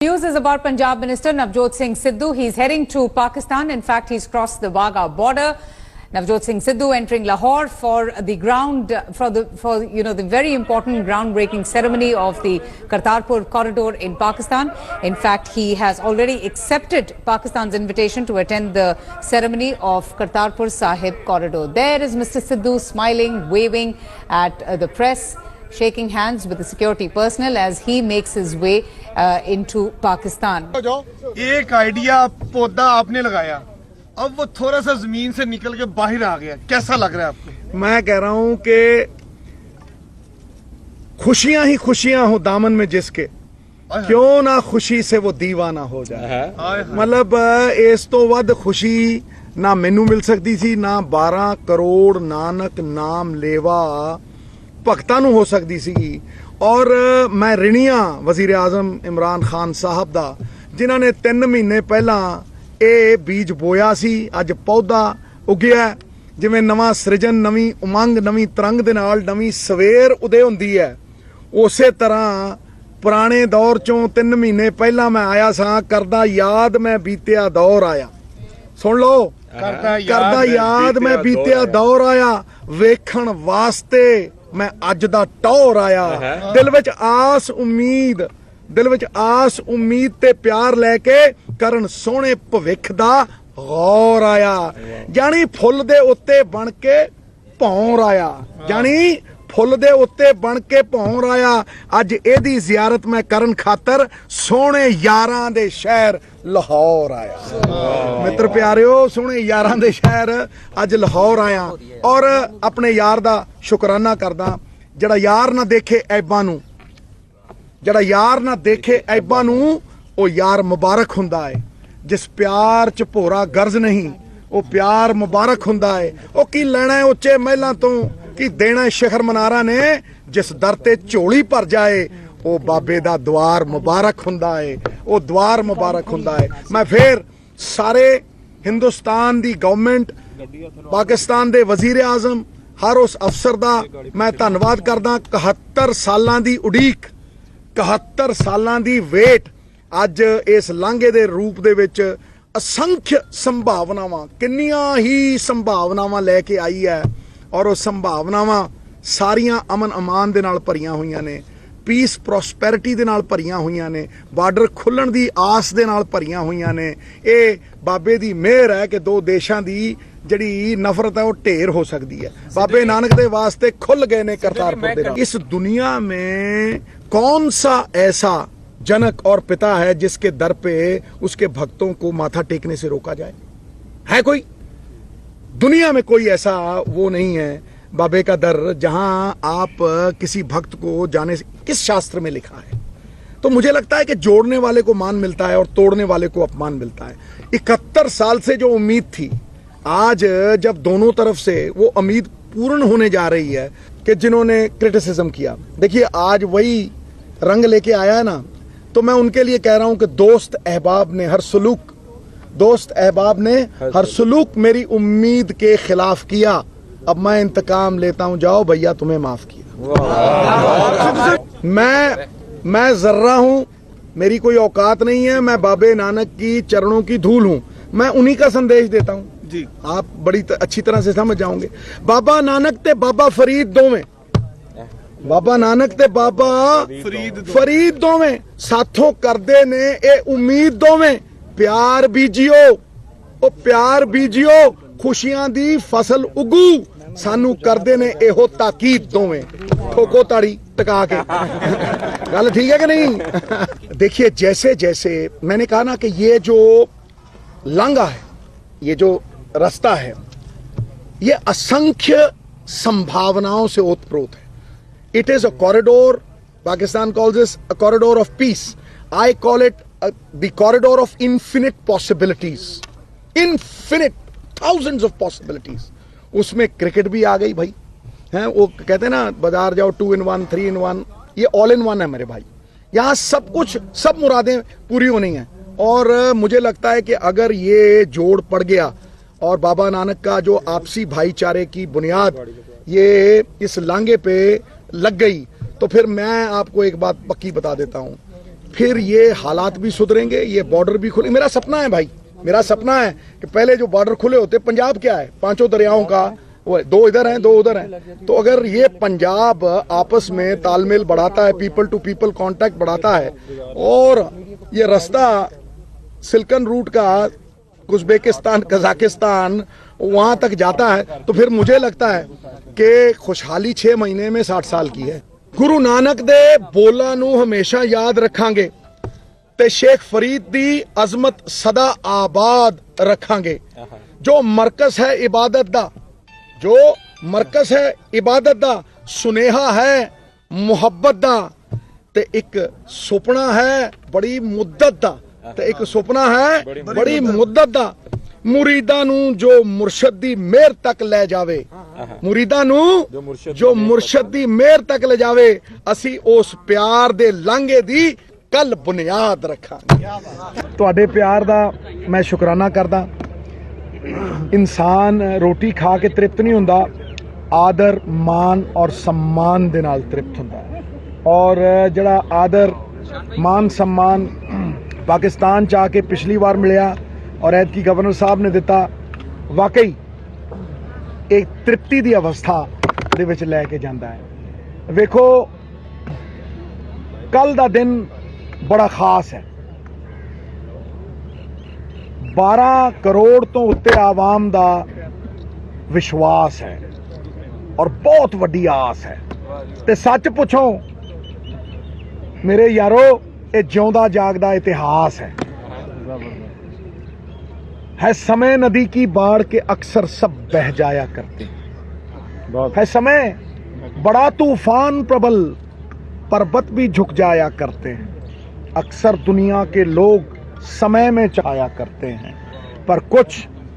News is about Punjab Minister Navjot Singh Sidhu. He's heading to Pakistan. In fact, he's crossed the Wagah border. Navjot Singh Sidhu entering Lahore for the the very important groundbreaking ceremony of the Kartarpur corridor in Pakistan. In fact, he has already accepted Pakistan's invitation to attend the ceremony of Kartarpur Sahib corridor. There is Mr. Sidhu smiling, waving at the press, shaking hands with the security personnel as he makes his way into Pakistan. एक idea पौधा आपने लगाया, अब वो थोड़ा सा जमीन से निकल के बाहर आ गया, कैसा लग रहा है आपको? मैं कह रहा हूं कि खुशियां ही खुशियां हो दामन में जिसके, क्यों ना खुशी से वो दीवाना हो जाए। मतलब इस तो वध खुशी ना मैनू मिल सकती थी, ना 12 करोड़ नानक नाम लेवा भगतां नूं हो सकती सी। और मैं ऋणिया वजीर आजम इमरान खान साहब दा, जिन्होंने 3 महीने पहला ये बीज बोया सी, अज पौधा उगिया। जिवें नवां सृजन, नवीं उमंग, नवीं तरंग दे नाल नवीं सवेर उदय हुंदी है, उसे तरह पुराने दौर चों 3 महीने पहला मैं आया सा, करदा याद मैं बीतिया दौर आया। सुन लो, करदा याद मैं बीतिया दौर आया, वेखण वास्ते मैं अज दा टौर आया। दिल विच आस उम्मीद ते प्यार लैके करन सोहणे भविख दा गौर आया। जानी फुल दे उत्ते बन के भौर आया, जानी फुल दे उत्ते बन के भौर आया। अज एदी जियारत मैं करन खातर सोहणे यारां दे शहर लाहौर आया। मित्र प्यारिओ, सोहणे यारां दे शहर अज लाहौर आया, और अपने यार दा शुकराना करदा, जड़ा यार ना देखे ऐबां नूं, जड़ा यार ना देखे ऐबां नूं, ओ यार मुबारक हुंदा है। जिस प्यार च भोरा गर्ज नहीं, ओ प्यार मुबारक हुंदा है। ओ की लैणा है उच्चे महलां तो, की देना शिखर मनारा ने, जिस दर ते झोली भर जाए, ओ बाबे दा द्वार मुबारक हुंदा है, ओ द्वार मुबारक हुंदा है। मैं फिर सारे हिंदुस्तान दी गवर्नमेंट, पाकिस्तान दे वजीर आजम, हर उस अफसर दा मैं धन्नवाद करदा। 71 सालां दी उड़ीक, 71 सालां दी वेट अज इस लांघे दे रूप दे विच असंख्य संभावनावां, किन्नियां ही संभावनावां लैके आई है, और वो संभावनावां सारियां अमन अमान दे नाल भरियां हुईयां ने। ਪੀਸ ਪ੍ਰੋਸਪੈਰਿਟੀ ਦੇ ਨਾਲ ਭਰੀਆਂ ਹੋਈਆਂ ਨੇ, ਬਾਰਡਰ ਖੁੱਲਣ ਦੀ ਆਸ ਦੇ ਨਾਲ ਭਰੀਆਂ ਹੋਈਆਂ ਨੇ। ਇਹ ਬਾਬੇ ਦੀ ਮਿਹਰ ਹੈ ਕਿ ਦੋ ਦੇਸ਼ਾਂ ਦੀ ਜਿਹੜੀ ਨਫ਼ਰਤ है वो ढेर हो सकती है। बाबे नानक के वास्ते खुल गए ने करतारपुर दे राह। इस दुनिया में कौन सा ऐसा जनक और पिता है जिसके दर पे उसके भक्तों को माथा टेकने से रोका जाए? है कोई? दुनिया में कोई ऐसा वो नहीं है बाबे का दर जहां आप किसी भक्त को जाने से, किस शास्त्र में लिखा है? तो मुझे लगता है कि जोड़ने वाले को मान मिलता है और तोड़ने वाले को अपमान मिलता है। 71 साल से जो उम्मीद थी, आज जब दोनों तरफ से वो उम्मीद पूर्ण होने जा रही है कि जिन्होंने क्रिटिसिज्म किया, देखिए आज वही रंग लेके आया है ना, तो मैं उनके लिए कह रहा हूं कि दोस्त अहबाब ने हर सुलूक मेरी उम्मीद के खिलाफ किया, अब मैं इंतकाम लेता हूं, जाओ भैया तुम्हें माफ किया। मैं जर्रा हूं, मेरी कोई औकात नहीं है, मैं बाबे नानक की चरणों की धूल हूं, मैं उन्हीं का संदेश देता हूं जी, आप बड़ी अच्छी तरह से समझ जाओगे। बाबा नानक ते बाबा फरीद दोवें, बाबा नानक ते बाबा फरीद दोवें साथों करदे ने ए उम्मीद दोवें, प्यार बीजियो ओ प्यार बीजियो, खुशियां दी फसल उगू, सानू करदे ने एहो ताकीद दोवें। ठोको ताड़ी टका के। गल ठीक है कि नहीं? देखिए जैसे जैसे मैंने कहा ना कि ये जो लांगा है, ये जो रास्ता है, ये असंख्य संभावनाओं से ओतप्रोत है। It is a corridor, Pakistan calls this a corridor of peace, I call it the corridor of infinite possibilities, infinite, thousands of possibilities. उसमें क्रिकेट भी आ गई भाई, हैं वो कहते हैं ना बाजार जाओ 2 in 1 3 in 1, ये ऑल इन वन है मेरे भाई। यहाँ सब कुछ, सब मुरादें पूरी होनी है। और मुझे लगता है कि अगर ये जोड़ पड़ गया और बाबा नानक का जो आपसी भाईचारे की बुनियाद ये इस लांगे पे लग गई, तो फिर मैं आपको एक बात पक्की बता देता हूं, फिर ये हालात भी सुधरेंगे, ये बॉर्डर भी खुले। मेरा सपना है भाई, मेरा सपना है कि पहले जो बॉर्डर खुले होते, पंजाब क्या है, 5 दरियाओं का वो है, 2 इधर हैं 2 उधर हैं, तो अगर ये पंजाब आपस में तालमेल बढ़ाता है, पीपल टू पीपल कांटेक्ट बढ़ाता है, और ये रास्ता सिल्कन रूट का उज़्बेकिस्तान, कजाकिस्तान वहां तक जाता है, तो फिर मुझे लगता है कि खुशहाली 6 महीने में 60 साल की है। गुरु नानक दे बोलां नूं हमेशा याद रखांगे ते शेख फरीद दी अजमत सदा आबाद रखांगे। जो मरकज है इबादत दा, जो मरकज है इबादत दा, सुनेहा है मुहब्बत दा, ते एक सुपना है बड़ी मुद्दत दा, ਤੇ ਇੱਕ ਸੁਪਨਾ ਹੈ ਬੜੀ ਮੁੱਦਤ ਦਾ, ਮੁਰੀਦਾਂ ਨੂੰ ਜੋ ਮੁਰਸ਼ਦ ਦੀ ਮਿਹਰ ਤੱਕ ਲੈ ਜਾਵੇ, ਮੁਰੀਦਾਂ ਨੂੰ ਜੋ ਮੁਰਸ਼ਦ ਦੀ ਮਿਹਰ ਤੱਕ ਲੈ ਜਾਵੇ, ਅਸੀਂ ਉਸ ਪਿਆਰ ਦੇ ਲਾਂਘੇ ਦੀ ਕੱਲ ਬੁਨਿਆਦ ਰੱਖਾਂਗੇ। ਤੁਹਾਡੇ ਪਿਆਰ ਦਾ ਮੈਂ ਸ਼ੁਕਰਾਨਾ ਕਰਦਾ। ਇਨਸਾਨ ਰੋਟੀ ਖਾ ਕੇ ਤ੍ਰਿਪਤ ਨਹੀਂ ਹੁੰਦਾ, ਆਦਰ ਮਾਨ ਔਰ सम्मान ਦੇ ਨਾਲ ਤ੍ਰਿਪਤ ਹੁੰਦਾ। ਔਰ ਜਿਹੜਾ ਆਦਰ मान सम्मान पाकिस्तान च आके पिछली बार मिलिया और ऐतकी गवर्नर साहब ने दिता, वाकई एक तृप्ति की अवस्था दे विच लैके जांदा है। वेखो कल दा दिन बड़ा खास है, 12 करोड़ तो उत्ते आवाम दा विश्वास है और बहुत वड्डी आस है। ते सच पुछो मेरे यारो, ये जिਉਂਦਾ जागदा इतिहास है समय नदी की बाढ़ के अक्सर सब बह जाया करते है समय बड़ा तूफान प्रबल पर्वत भी झुक जाया करते हैं। अक्सर दुनिया के लोग समय में चाया करते हैं, पर कुछ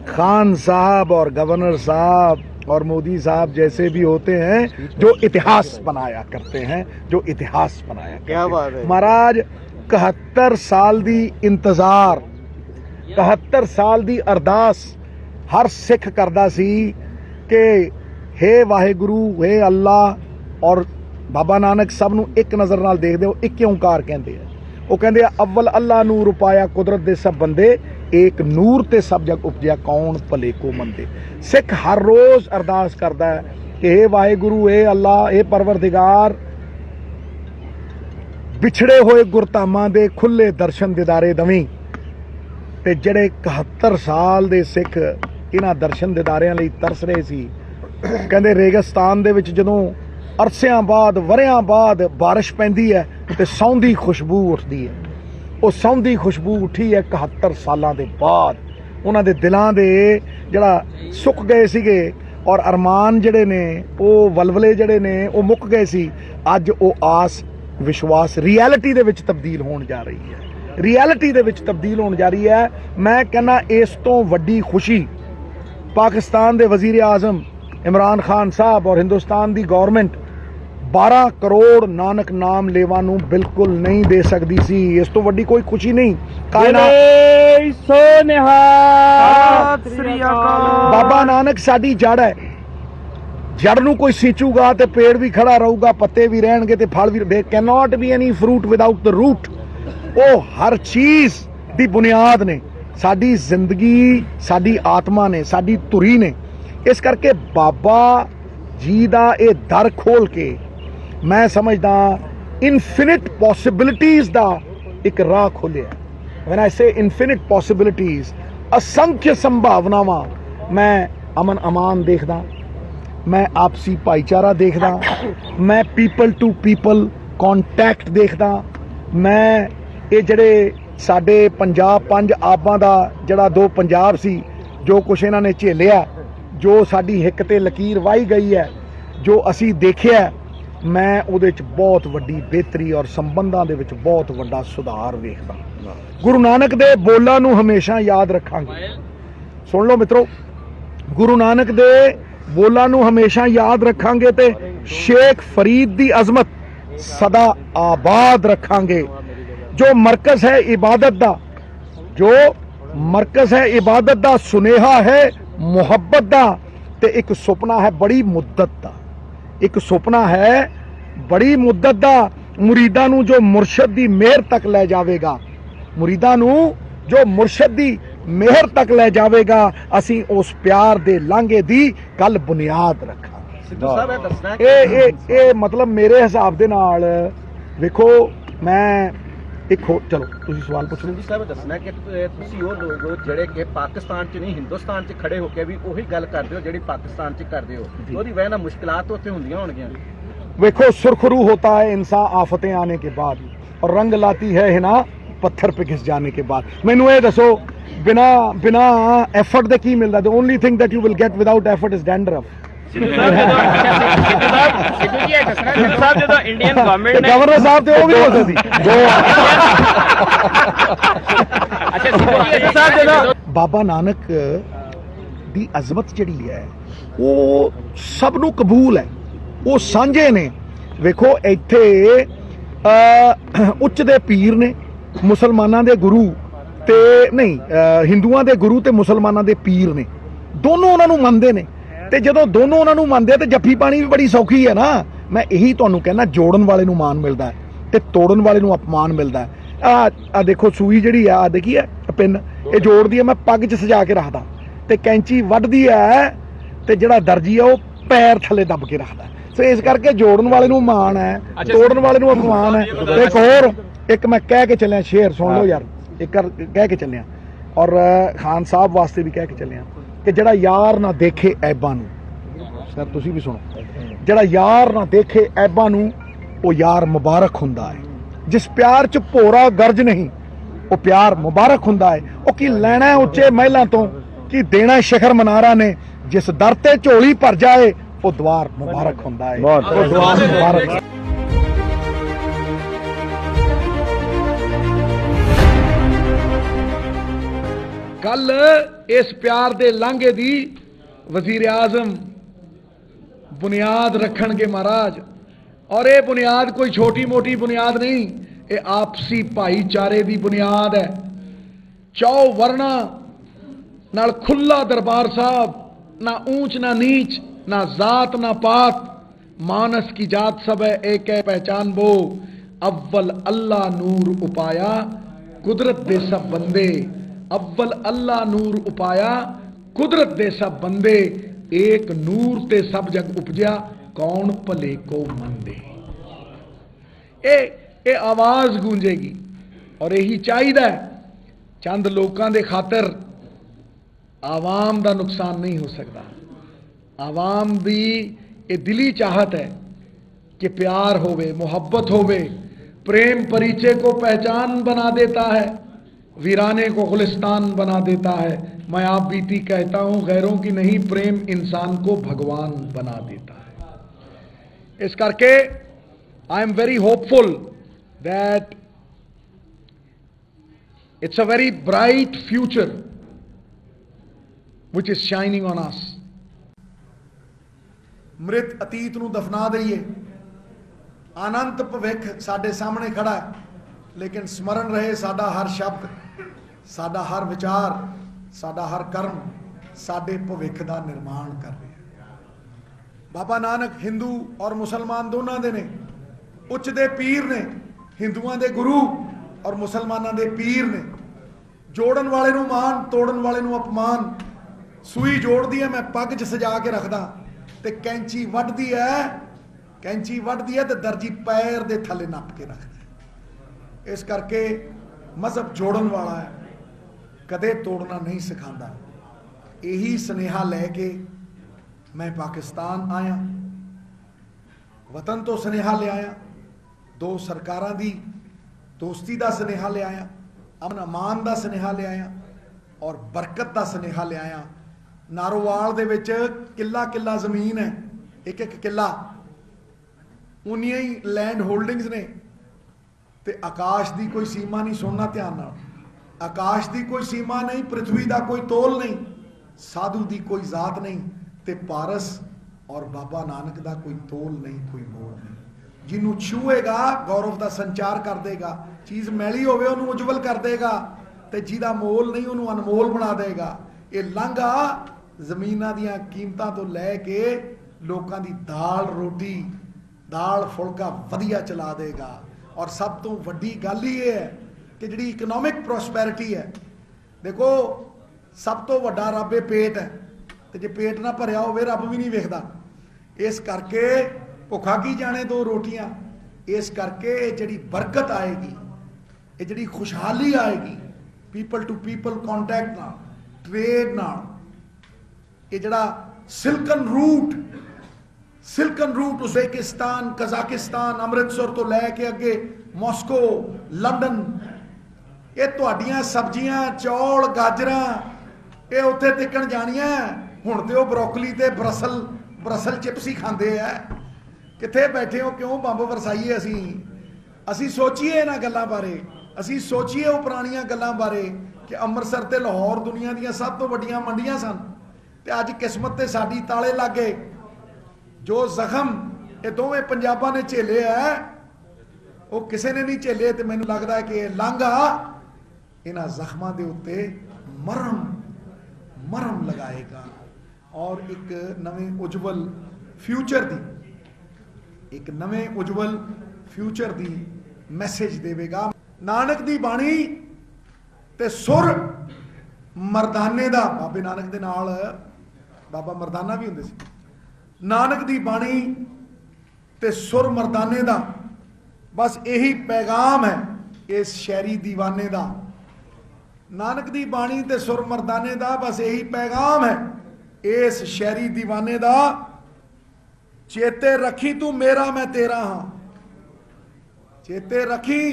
खान साहब और गवर्नर साहब और मोदी साहब जैसे भी होते हैं जो इतिहास बनाया करते हैं, जो इतिहास बनाया। क्या बात है महाराज, 71 साल दी इंतजार, 71 साल दी अरदास हर सिख करदा सी कि हे वाहेगुरु, हे अल्लाह और बाबा नानक सब नूं एक नज़र नाल देखदे हो। एक ओंकार कहंदे आ, वो कहंदे आ अव्वल अल्लाह नूर पाया कुदरत दे सब बंदे, एक नूर ते सब जग उपजया कौन भले को मंदे। सिख हर रोज अरदास करदा है कि हे वाहेगुरु, हे अल्लाह, हे परवरदिगार, ਵਿਛੜੇ ਹੋਏ ਗੁਰਧਾਮਾਂ ਦੇ ਖੁੱਲੇ ਦਰਸ਼ਨ ਦਿਦਾਰੇ ਦਵੀਂ। ਤੇ ਜਿਹੜੇ 71 ਸਾਲ ਦੇ ਸਿੱਖ ਇਹਨਾਂ ਦਰਸ਼ਨ ਦਿਦਾਰਿਆਂ ਲਈ ਤਰਸ ਰਹੇ ਸੀ, ਕਹਿੰਦੇ ਰੇਗਿਸਤਾਨ ਦੇ ਵਿੱਚ ਜਦੋਂ ਅਰਸਿਆਂ ਬਾਅਦ ਵਰਿਆਂ ਬਾਅਦ ਬਾਰਿਸ਼ ਪੈਂਦੀ ਹੈ ਤੇ ਸੌਂਦੀ ਖੁਸ਼ਬੂ ਉੱਠਦੀ ਹੈ। ਉਹ ਸੌਂਦੀ ਖੁਸ਼ਬੂ ਉੱਠੀ ਹੈ 71 ਸਾਲਾਂ ਦੇ ਬਾਅਦ। ਉਹਨਾਂ ਦੇ ਦਿਲਾਂ ਦੇ ਜਿਹੜਾ ਸੁੱਕ ਗਏ ਸੀਗੇ ਔਰ ਅਰਮਾਨ ਜਿਹੜੇ ਨੇ, ਉਹ ਵਲਵਲੇ ਜਿਹੜੇ ਨੇ ਉਹ ਮੁੱਕ ਗਏ ਸੀ, ਅੱਜ ਉਹ ਆਸ ਵਿਸ਼ਵਾਸ ਰਿਐਲਿਟੀ ਦੇ ਵਿੱਚ ਤਬਦੀਲ ਹੋਣ ਜਾ ਰਹੀ ਹੈ। ਰਿਐਲਿਟੀ ਦੇ ਵਿੱਚ ਤਬਦੀਲ ਹੋਣ ਜਾ ਰਹੀ ਹੈ। ਮੈਂ ਕਹਿੰਦਾ ਇਸ ਤੋਂ ਵੱਡੀ ਖੁਸ਼ੀ ਪਾਕਿਸਤਾਨ ਦੇ ਵਜ਼ੀਰ ਆਜ਼ਮ ਇਮਰਾਨ ਖਾਨ ਸਾਹਿਬ ਔਰ ਹਿੰਦੁਸਤਾਨ ਦੀ ਗੌਰਮੈਂਟ 12 ਕਰੋੜ ਨਾਨਕ ਨਾਮ ਲੇਵਾ ਨੂੰ ਬਿਲਕੁਲ ਨਹੀਂ ਦੇ ਸਕਦੀ ਸੀ। ਇਸ ਤੋਂ ਵੱਡੀ ਕੋਈ ਖੁਸ਼ੀ ਨਹੀਂ। ਬਾਬਾ ਨਾਨਕ ਸਾਡੀ ਜੜ ਹੈ। ਜੜ ਨੂੰ ਕੋਈ ਸੀਂਚੂਗਾ ਤੇ ਪੇੜ ਵੀ ਖੜਾ ਰਹੂਗਾ, ਪੱਤੇ ਵੀ ਰਹਿਣਗੇ ਤੇ ਫਲ ਵੀ। there cannot be any fruit without the root। ਉਹ ਹਰ ਚੀਜ਼ ਦੀ ਬੁਨਿਆਦ ਨੇ। ਸਾਡੀ ਜ਼ਿੰਦਗੀ, ਸਾਡੀ ਆਤਮਾ ਨੇ, ਸਾਡੀ ਧੁਰੀ ਨੇ। ਇਸ ਕਰਕੇ ਬਾਬਾ ਜੀ ਦਾ ਇਹ ਦਰ ਖੋਲ ਕੇ ਮੈਂ ਸਮਝਦਾ ਇਨਫਿਨਿਟ ਪੋਸਿਬਿਲਿਟੀਜ਼ ਦਾ ਇੱਕ ਰਾਹ ਖੋਲਿਆ। when I say infinite possibilities, ਅਸੰਖਿਅ ਸੰਭਾਵਨਾਵਾਂ। ਮੈਂ ਅਮਨ ਅਮਾਨ ਦੇਖਦਾ, ਮੈਂ ਆਪਸੀ ਭਾਈਚਾਰਾ ਦੇਖਦਾ, ਮੈਂ ਪੀਪਲ ਟੂ ਪੀਪਲ ਕੰਟੈਕਟ ਦੇਖਦਾ, ਮੈਂ ਇਹ ਜਿਹੜੇ ਸਾਡੇ ਪੰਜਾਬ 5 ਆਬਾਂ ਦਾ ਜਿਹੜਾ 2 ਪੰਜਾਬ ਸੀ, ਜੋ ਕੁਛ ਇਹਨਾਂ ਨੇ ਝੇਲਿਆ, ਜੋ ਸਾਡੀ ਹਿੱਕ ਤੇ ਲਕੀਰ ਵਾਹੀ ਗਈ ਹੈ, ਜੋ ਅਸੀਂ ਦੇਖਿਆ, ਮੈਂ ਉਹਦੇ 'ਚ ਬਹੁਤ ਵੱਡੀ ਬਿਹਤਰੀ ਔਰ ਸੰਬੰਧਾਂ ਦੇ ਵਿੱਚ ਬਹੁਤ ਵੱਡਾ ਸੁਧਾਰ ਵੇਖਦਾ। ਗੁਰੂ ਨਾਨਕ ਦੇ ਬੋਲਾਂ ਨੂੰ ਹਮੇਸ਼ਾ ਯਾਦ ਰੱਖਾਂਗੇ। ਸੁਣ ਲਓ ਮਿੱਤਰੋ, ਗੁਰੂ ਨਾਨਕ ਦੇ ਬੋਲਾਂ ਨੂੰ ਹਮੇਸ਼ਾ ਯਾਦ ਰੱਖਾਂਗੇ ਤੇ ਸ਼ੇਖ ਫਰੀਦ ਦੀ ਅਜ਼ਮਤ ਸਦਾ ਆਬਾਦ ਰੱਖਾਂਗੇ। ਜੋ ਮਰਕਜ਼ ਹੈ ਇਬਾਦਤ ਦਾ, ਜੋ ਮਰਕਜ਼ ਹੈ ਇਬਾਦਤ ਦਾ, ਸੁਨੇਹਾ ਹੈ ਮੁਹੱਬਤ ਦਾ ਤੇ ਇੱਕ ਸੁਪਨਾ ਹੈ ਬੜੀ ਮੁੱਦਤ ਦਾ। ਇੱਕ ਸੁਪਨਾ ਹੈ ਬੜੀ ਮੁੱਦਤ ਦਾ, ਮੁਰੀਦਾਂ ਨੂੰ ਜੋ ਮੁਰਸ਼ਦ ਦੀ ਮਿਹਰ ਤੱਕ ਲੈ ਜਾਵੇਗਾ, ਮੁਰੀਦਾਂ ਨੂੰ ਜੋ ਮੁਰਸ਼ਦ ਦੀ ਮਿਹਰ ਤੱਕ ਲੈ ਜਾਵੇਗਾ। ਅਸੀਂ ਉਸ ਪਿਆਰ ਦੇ ਲਾਂਘੇ ਦੀ ਕੱਲ ਬੁਨਿਆਦ ਰੱਖਾਂਗੇ। ਸਿੱਧੂ ਸਾਹਿਬ ਇਹ ਦੱਸਣਾ ਇਹ ਮਤਲਬ ਮੇਰੇ ਹਿਸਾਬ ਦੇ ਨਾਲ ਵੇਖੋ, ਮੈਂ ਚਲੋ ਤੁਸੀਂ ਸਵਾਲ ਪੁੱਛ ਲਓ। ਸਿੱਧੂ ਸਾਹਿਬ ਦੱਸਣਾ ਕਿ ਤੁਸੀਂ ਉਹ ਲੋਕ ਜਿਹੜੇ ਕਿ ਪਾਕਿਸਤਾਨ 'ਚ ਨਹੀਂ ਹਿੰਦੁਸਤਾਨ 'ਚ ਖੜੇ ਹੋ ਕੇ ਵੀ ਉਹੀ ਗੱਲ ਕਰਦੇ ਹੋ ਜਿਹੜੀ ਪਾਕਿਸਤਾਨ 'ਚ ਕਰਦੇ ਹੋ, ਉਹਦੀ ਵਜ੍ਹਾ ਨਾਲ ਮੁਸ਼ਕਿਲਾਤ ਉੱਥੇ ਹੁੰਦੀਆਂ ਹੋਣਗੀਆਂ। देखो सुरखरू होता है इंसान आफतें आने के बाद और रंग लाती है हिना पत्थर पे घिस जाने के बाद। मैनू ये दसो बिना बिना एफर्ट दे की मिलता? the only thing that you will get without effort is dandruff। Governor साहब थे वो भी हो सकती। बाबा नानक दी अजमत जिहड़ी है वो सब नू कबूल है, ਉਹ ਸਾਂਝੇ ਨੇ। ਵੇਖੋ ਇੱਥੇ ਉੱਚ ਦੇ ਪੀਰ ਨੇ, ਮੁਸਲਮਾਨਾਂ ਦੇ ਗੁਰੂ ਤੇ ਨਹੀਂ, ਹਿੰਦੂਆਂ ਦੇ ਗੁਰੂ ਤੇ ਮੁਸਲਮਾਨਾਂ ਦੇ ਪੀਰ ਨੇ, ਦੋਨੋਂ ਉਹਨਾਂ ਨੂੰ ਮੰਨਦੇ ਨੇ। ਤੇ ਜਦੋਂ ਦੋਨੋਂ ਉਹਨਾਂ ਨੂੰ ਮੰਨਦੇ ਤੇ ਜੱਫੀ ਪਾਣੀ ਵੀ ਬੜੀ ਸੌਖੀ ਹੈ ਨਾ। ਮੈਂ ਇਹੀ ਤੁਹਾਨੂੰ ਕਹਿਣਾ, ਜੋੜਨ ਵਾਲੇ ਨੂੰ ਮਾਣ ਮਿਲਦਾ ਹੈ ਤੇ ਤੋੜਨ ਵਾਲੇ ਨੂੰ ਅਪਮਾਨ ਮਿਲਦਾ ਹੈ। ਆ ਦੇਖੋ ਸੂਈ ਜਿਹੜੀ ਆ ਦੇਖੀ ਹੈ ਪਿੰਨ, ਇਹ ਜੋੜਦੀ ਹੈ, ਮੈਂ ਪੱਗ 'ਚ ਸਜਾ ਕੇ ਰੱਖਦਾ, ਤੇ ਕੈਂਚੀ ਵੱਢਦੀ ਹੈ ਤੇ ਜਿਹੜਾ ਦਰਜੀ ਆ ਉਹ ਪੈਰ ਥੱਲੇ ਦੱਬ ਕੇ ਰੱਖਦਾ। ਸੋ ਇਸ ਕਰਕੇ ਜੋੜਨ ਵਾਲੇ ਨੂੰ ਮਾਣ ਹੈ, ਤੋੜਨ ਵਾਲੇ ਨੂੰ ਅਪਮਾਨ ਹੈ। ਤੇ ਇੱਕ ਹੋਰ, ਇੱਕ ਮੈਂ ਕਹਿ ਕੇ ਚੱਲਿਆ ਸ਼ੇਰ, ਸੁਣ ਲਓ ਯਾਰ, ਇੱਕ ਕਹਿ ਕੇ ਚੱਲਿਆ ਔਰ ਖਾਨ ਸਾਹਿਬ ਵਾਸਤੇ ਵੀ ਕਹਿ ਕੇ ਚੱਲਿਆ ਕਿ ਜਿਹੜਾ ਯਾਰ ਨਾ ਦੇਖੇ ਐਬਾਂ ਨੂੰ, ਸਰ ਤੁਸੀਂ ਵੀ ਸੁਣੋ, ਜਿਹੜਾ ਯਾਰ ਨਾ ਦੇਖੇ ਐਬਾਂ ਨੂੰ ਉਹ ਯਾਰ ਮੁਬਾਰਕ ਹੁੰਦਾ ਹੈ। ਜਿਸ ਪਿਆਰ 'ਚ ਭੋਰਾ ਗਰਜ ਨਹੀਂ ਉਹ ਪਿਆਰ ਮੁਬਾਰਕ ਹੁੰਦਾ ਹੈ। ਉਹ ਕੀ ਲੈਣਾ ਉੱਚੇ ਮਹਿਲਾਂ ਤੋਂ, ਕੀ ਦੇਣਾ ਸ਼ਿਖਰ ਮਨਾਰਾ ਨੇ। ਜਿਸ ਦਰ ਤੇ ਝੋਲੀ ਭਰ ਜਾਏ ਉਹ ਦਵਾਰ ਮੁਬਾਰਕ ਹੁੰਦਾ ਹੈ, ਉਹ ਦਵਾਰ ਮੁਬਾਰਕ। ਕੱਲ ਇਸ ਪਿਆਰ ਦੇ ਲਾਂਘੇ ਦੀ ਵਜ਼ੀਰ ਆਜ਼ਮ ਬੁਨਿਆਦ ਰੱਖਣਗੇ ਮਹਾਰਾਜ। ਔਰ ਇਹ ਬੁਨਿਆਦ ਕੋਈ ਛੋਟੀ ਮੋਟੀ ਬੁਨਿਆਦ ਨਹੀਂ, ਇਹ ਆਪਸੀ ਭਾਈਚਾਰੇ ਦੀ ਬੁਨਿਆਦ ਹੈ। ਚੌ ਵਰਨਾ ਨਾਲ ਖੁੱਲਾ ਦਰਬਾਰ ਸਾਹਿਬ, ਨਾ ऊंच ना नीच, ना जात ना पात, मानस की जात सब है एक है पहचान वो। अव्वल अल्लाह नूर उपाया कुदरत दे सब बंदे, अव्वल अल्लाह नूर उपाया कुदरत दे सब बंदे। एक नूर ते सब जग उपजया कौन भले को मंदे। ਇਹ ਆਵਾਜ਼ ਗੂੰਜੇਗੀ। ਔਰ ਇਹੀ ਚਾਹੀਦਾ ਚੰਦ ਲੋਕਾਂ ਦੇ ਖਾਤਰ ਆਵਾਮ ਦਾ ਨੁਕਸਾਨ ਨਹੀਂ ਹੋ ਸਕਦਾ। ਆਵਾਮ ਦੀ ਇਹ ਦਿਲੀ ਚਾਹਤ ਹੈ कि प्यार होवे, मोहब्बत होवे, प्रेम परिचय को पहचान बना देता है, वीराने को गुलिस्तान बना देता है। मैं आप बीती कहता हूं गैरों की नहीं, प्रेम इंसान को भगवान बना देता है। इस करके I am very hopeful that it's a very bright future which is shining on us। मृत अतीत ਨੂੰ ਦਫਨਾ ਦਈਏ, अनंत भविख साडे सामने खड़ा है, लेकिन स्मरण रहे साडा हर शब्द, साडा हर विचार, साडा हर कर्म साडे भविख का निर्माण कर रहे हैं। बाबा नानक हिंदू और मुसलमान दोनों दे ने, उच्च दे पीर ने, हिंदुआं दे गुरु और मुसलमानां दे पीर ने। जोड़न वाले नूं मान, तोड़न वाले नूं अपमान। सूई जोड़दी है मैं पग च सजा के रखदा, ते कैंची वड्डदी है, कैंची वड्डदी है तो दर्जी पैर दे थले नप के रखता है। इस करके मजहब जोड़न वाला है, कदे तोड़ना नहीं सिखाता। यही सुनेहा लैके मैं पाकिस्तान आया, वतन तो सुनेहा ले आया, दो सरकारां दी दोस्ती का सुनेहा ले आया, अमन अमान का सुनेहा ले आया और बरकत का सुनेहा ले आया। नारोवाल दे विच किला किला जमीन है, एक एक किला, उन्नियां ही लैंड होल्डिंग्स ने, ते आकाश की कोई सीमा नहीं। सुनना ध्यान नाल, आकाश की कोई सीमा नहीं, पृथ्वी का कोई तोल नहीं, साधु की कोई जात नहीं, ते पारस और बाबा नानक का कोई तोल नहीं, कोई मोल नहीं। जिन्हों छूएगा गौरव का संचार कर देगा, चीज़ मैली होवे उन्होंने उज्जवल कर देगा, ते जिहदा मोल नहीं उन्होंने अनमोल बना देगा। ये लांघा जमीनां दीयां कीमतां तो लैके लोकां दी दाल रोटी, दाल फुलका वधिया चला देगा। और सब तो वड्डी गल ही ये है कि जिहड़ी इकनॉमिक प्रॉस्पैरिटी है, देखो सब तो वड्डा रब पेट है, तो जे पेट ना भरिया होवे रब भी नहीं वेखदा। इस करके भुखा की जाने दो रोटियां। इस करके जिहड़ी बरकत आएगी, ये जिहड़ी खुशहाली आएगी, पीपल टू पीपल कॉन्टैक्ट नाल, ट्रेड नाल, ये जिहड़ा silken route Uzbekistan, Kazakhstan, Amritsar तो लैके अगे मॉस्को, लंडन, ये तुहाडियां सब्जियां, चौल, गाजरां ये उत्थे तिकण जाणियां। हुण ते वो ब्रोकली ते ब्रसल चिप्स ही खांदे है। कित्थे बैठे हो, क्यों बंब वरसाईए? असी सोचीए इन्हां गल्लां बारे, असी सोचीए वो पुराणियां गल्लां बारे कि अमृतसर ते लाहौर दुनिया दीयां सब तो वड्डियां मंडियां सन, ते अज किस्मत ते साडी ताले लग गए। जो जख्म ये दोवें पंजाबां ने झेले है, वो किसी ने नहीं झेले। तो मैनूं लगदा है कि लांघा इन्हां जख्मां दे उत्ते मरहम लगाएगा और एक नवें उज्जवल फ्यूचर दी, एक नवें उज्जवल फ्यूचर दी मैसेज देवेगा। नानक दी बाणी ते सुर मरदाने दा, बाबे नानक दे नाल बाबा मरदाना भी हुंदे सी। नानक दी बाणी ते सुर मरदाने दा, बस यही पैगाम है इस शहरी दीवाने दा। नानक दी बाणी ते सुर मरदाने दा, बस यही पैगाम है इस शहरी दीवाने दा। चेते रखी तू मेरा मैं तेरा हाँ, चेते रखी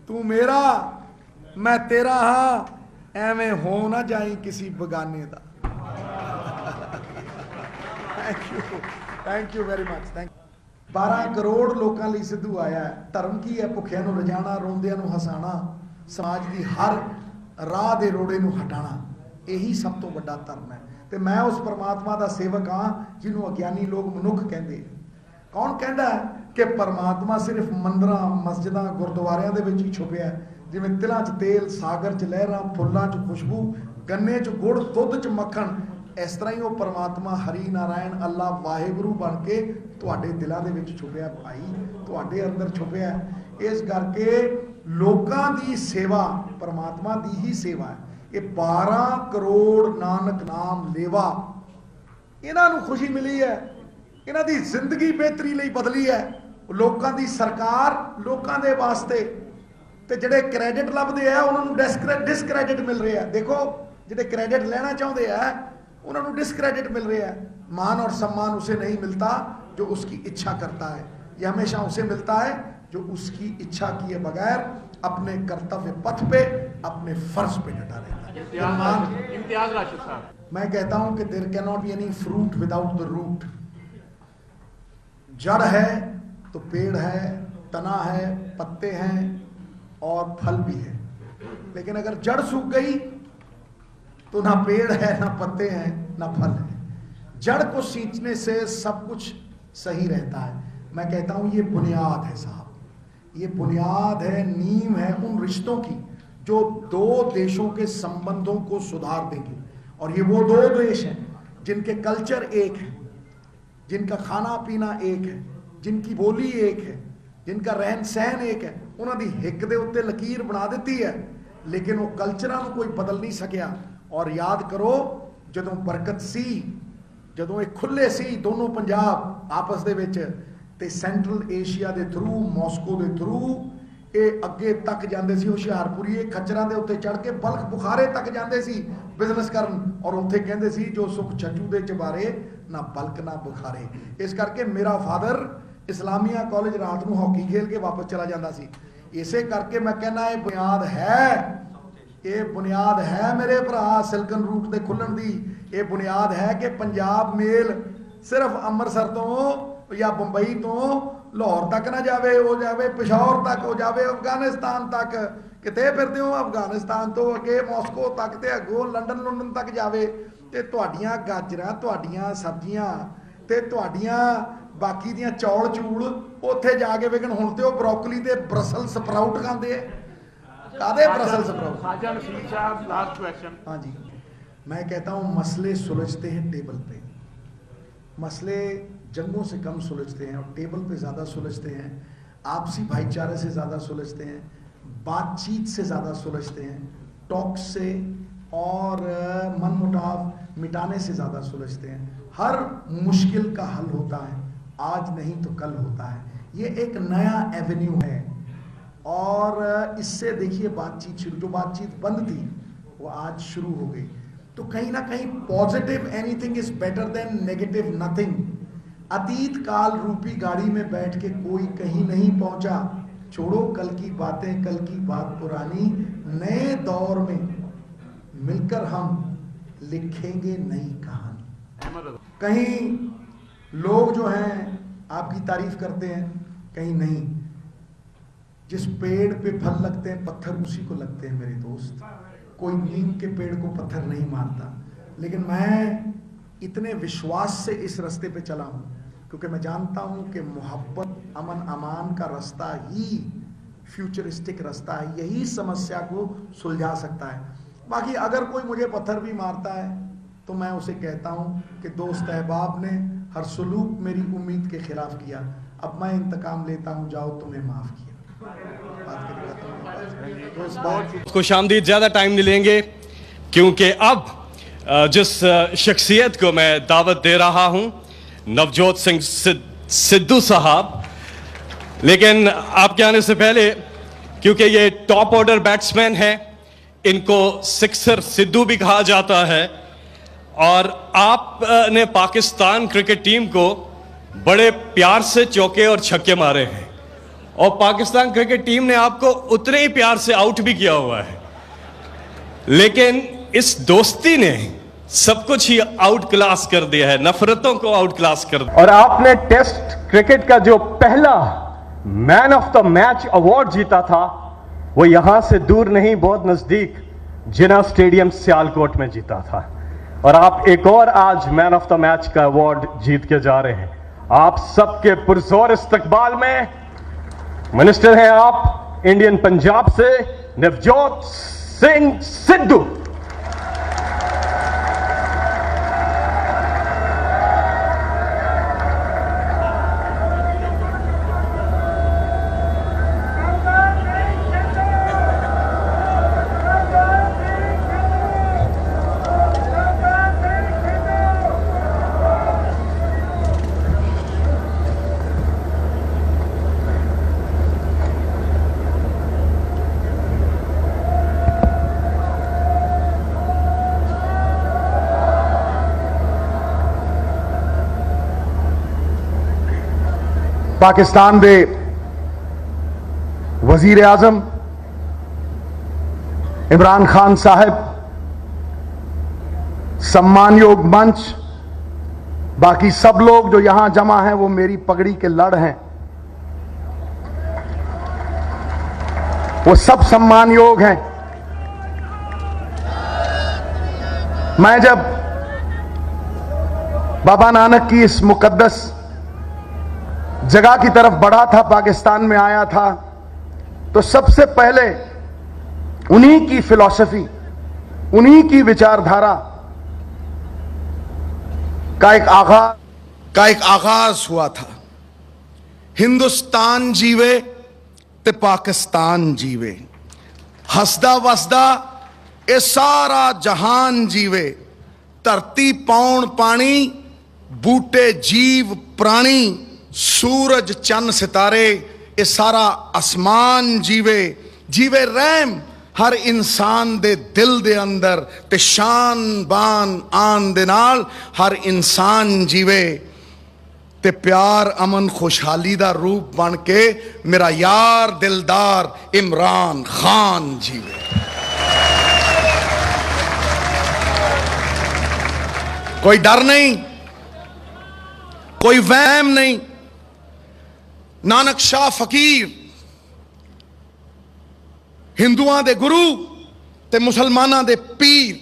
तू मेरा मैं तेरा हाँ, एवें हो ना जाई किसी बगाने दा। Thank you very much. 12 crore लोगों लिए सिद्धू आया है। धर्म की है? भुखिया नूं रजाना, रोंदियां नूं हसाना, समाज की हर राह दे रोड़े नूं हटाना, यही सब तो बड़ा धर्म है। तो मैं उस परमात्मा का सेवक हाँ जिन्हों अज्ञानी लोग मनुख कहते हैं। कौन कहता है कि परमात्मा सिर्फ मंदिर, मस्जिदां, गुरुद्वारियां दे विच ही छुपिया है? जिवें तिलां च तेल, सागर च लहरां, फुल्लां च खुशबू, गन्ने च गुड़, दुध च मक्खन, इस तरह ही वो परमात्मा हरि नारायण अल्लाह वाहिगुरू बन के तुहाडे दिलों दे विच छुपिया भाई, तुहाडे अंदर छुपिया। इस करके लोकां दी सेवा परमात्मा दी ही सेवा है। ये 12 करोड़ नानक नाम लेवा, इन्हां नूं खुशी मिली है, इन्हां दी जिंदगी बेहतरी लई बदली है। ਲੋਕਾਂ ਦੀ ਸਰਕਾਰ ਲੋਕਾਂ ਦੇ ਵਾਸਤੇ ਤੇ ਜਿਹੜੇ ਕ੍ਰੈਡਿਟ ਲੱਭਦੇ ਆ ਉਹਨਾਂ ਨੂੰ ਡਿਸਕ੍ਰੈਡਿਟ ਮਿਲ ਰਿਹਾ। ਦੇਖੋ ਜਿਹੜੇ ਕ੍ਰੈਡਿਟ ਲੈਣਾ ਚਾਹੁੰਦੇ ਆ ਉਹਨਾਂ ਨੂੰ डिस्क्रेडिट मिल रहा है। मान और सम्मान उसे नहीं मिलता जो उसकी इच्छा करता है, ये हमेशा उसे मिलता है जो उसकी इच्छा किए बगैर अपने कर्तव्य पथ पे अपने फर्ज पे डटा रहता है। इम्तियाज राशिद साहब, मैं कहता हूं कि there can not be any fruit without the root. जड़ है तो पेड़ है, तना है, पत्ते हैं और फल भी है, लेकिन अगर जड़ सूख गई तो ना पेड़ है, ना पत्ते हैं, ना फल है। जड़ को सींचने से सब कुछ सही रहता है। मैं कहता हूं ये बुनियाद है साहब, ये बुनियाद है, नींव है उन रिश्तों की जो दो देशों के संबंधों को सुधार देंगे। और ये वो दो देश हैं जिनके कल्चर एक है, जिनका खाना पीना एक है, जिनकी बोली एक है, जिनका रहन सहन एक है। उन्होंने हिक दे उत्ते लकीर बना दी है, लेकिन वो कल्चरां नूं कोई बदल नहीं सकिया। और याद करो जदों बरकत सी, जदों ये खुले सी दोनों पंजाब आपस दे विच, ते सेंट्रल एशिया दे थ्रू, मॉस्को दे थ्रू ये अगे तक जाते सी। हुशियारपुरी खच्चरां दे उत्ते चढ़ के बल्ख बुखारे तक जाते सी बिजनेस करन, और उत्थे कहंदे सी जो सुख छज्जू दे चबारे ना बल्क ना बुखारे। इस करके मेरा फादर इस्लामिया कॉलेज रात नूं हॉकी खेल के वापस चला जाता सी। इसे करके मैं कहना ये बुनियाद है, ये बुनियाद है मेरे भरा सिल्कन रूट दे खुलण दी। ये बुनियाद है कि पंजाब मेल सिर्फ अमृतसर तो या बंबई तो लाहौर तक ना जावे, हो जावे पेशावर तक, हो जावे अफगानिस्तान तक, किते फिरदे हो अफगानिस्तान तो अगे मॉस्को तक ते अगों लंडन लुंडन तक जावे। ते तुहाडीआं गाजरां, तुहाडीआं सब्जियां ते तुहाडीआं बाकी दियां चौल चूल उत्थे जाके वेखण। हुण ते ओह ब्रोकली ते ब्रसल स्प्राउट खांदे है। कादे ब्रसल स्प्राउट? खाजा नसीर साहब, लास्ट क्वेश्चन। हाँ जी, मैं कहता हूँ मसले सुलझते हैं टेबल पे। मसले जंगों से कम सुलझते हैं और टेबल पे ज़्यादा सुलझते हैं। आपसी भाईचारे से ज़्यादा सुलझते हैं, बातचीत से ज़्यादा सुलझते हैं, टॉक से और मनमुटाव मिटाने से ज़्यादा सुलझते हैं। हर मुश्किल का हल होता है, आज नहीं तो कल होता है। ये एक नया एवेन्यू है और इससे देखिए बातचीत शुरू, जो बातचीत बंद थी वो आज शुरू हो गई। तो कहीं ना कहीं positive anything is better than negative nothing. अतीत काल रूपी गाड़ी में बैठ के कोई कहीं नहीं पहुंचा, छोड़ो कल की बातें, कल की बात पुरानी, नए दौर में मिलकर हम लिखेंगे नई कहानी। कहीं लोग जो हैं आपकी तारीफ करते हैं, कहीं नहीं। जिस पेड़ पे फल लगते हैं पत्थर उसी को लगते हैं मेरे दोस्त। कोई नीम के पेड़ को पत्थर नहीं मारता। लेकिन मैं इतने विश्वास से इस रास्ते पे चला हूँ क्योंकि मैं जानता हूँ कि मोहब्बत, अमन अमान का रास्ता ही फ्यूचरिस्टिक रास्ता है, यही समस्या को सुलझा सकता है। बाकी अगर कोई मुझे पत्थर भी मारता है तो मैं उसे कहता हूँ कि दोस्त अहबाब ने हर सलूक मेरी उम्मीद के खिलाफ किया, अब मैं इंतकाम लेता हूँ, जाओ तुम्हें माफ किया। खुशामदीद ज़्यादा टाइम नहीं लेंगे क्योंकि अब जिस शख्सियत को मैं दावत दे रहा हूं, नवजोत सिंह सिद्धू साहब। लेकिन आपके आने से पहले, क्योंकि ये टॉप ऑर्डर बैट्समैन है, इनको सिक्सर सिद्धू भी कहा जाता है, और आपने पाकिस्तान क्रिकेट टीम को बड़े प्यार से चौके और छक्के मारे हैं, और पाकिस्तान क्रिकेट टीम ने आपको उतने ही प्यार से आउट भी किया हुआ है। लेकिन इस दोस्ती ने सब कुछ ही आउट क्लास कर दिया है, नफरतों को आउट क्लास कर दिया। और आपने टेस्ट क्रिकेट का जो पहला man of the match award जीता था वो यहां से दूर नहीं, बहुत नजदीक जिना स्टेडियम सियालकोट में जीता था। और आप एक और आज मैन ऑफ द मैच का अवार्ड जीत के जा रहे हैं। आप सबके पुरजोर इस्तकबाल में मिनिस्टर हैं आप इंडियन पंजाब से, नवजोत सिंह सिद्धू। पाकिस्तान दे वजीर आजम इमरान खान साहब, सम्मानयोग मंच, बाकी सब लोग जो यहां जमा हैं वो मेरी पगड़ी के लड़ हैं, वो सब सम्मानयोग हैं। मैं जब बाबा नानक की इस मुकद्दस जगह की तरफ बढ़ा था, पाकिस्तान में आया था, तो सबसे पहले उन्हीं की फिलॉसफी, उन्हीं की विचारधारा का एक आगाज हुआ था। हिंदुस्तान जीवे ते पाकिस्तान जीवे, हसदा वसदा ये सारा जहान जीवे, धरती पौन पानी बूटे जीव प्राणी, सूरज चंद सितारे ये सारा आसमान जीवे, जीवे रहम हर इंसान दे दिल दे अंदर, ते शान बान आन दे नाल हर इंसान जीवे, ते प्यार अमन खुशहाली दा रूप बन के मेरा यार दिलदार इमरान खान जीवे। कोई डर नहीं, कोई वहम नहीं। नानक शाह फकीर हिंदुआं दे गुरु ते मुसलमानां दे पीर।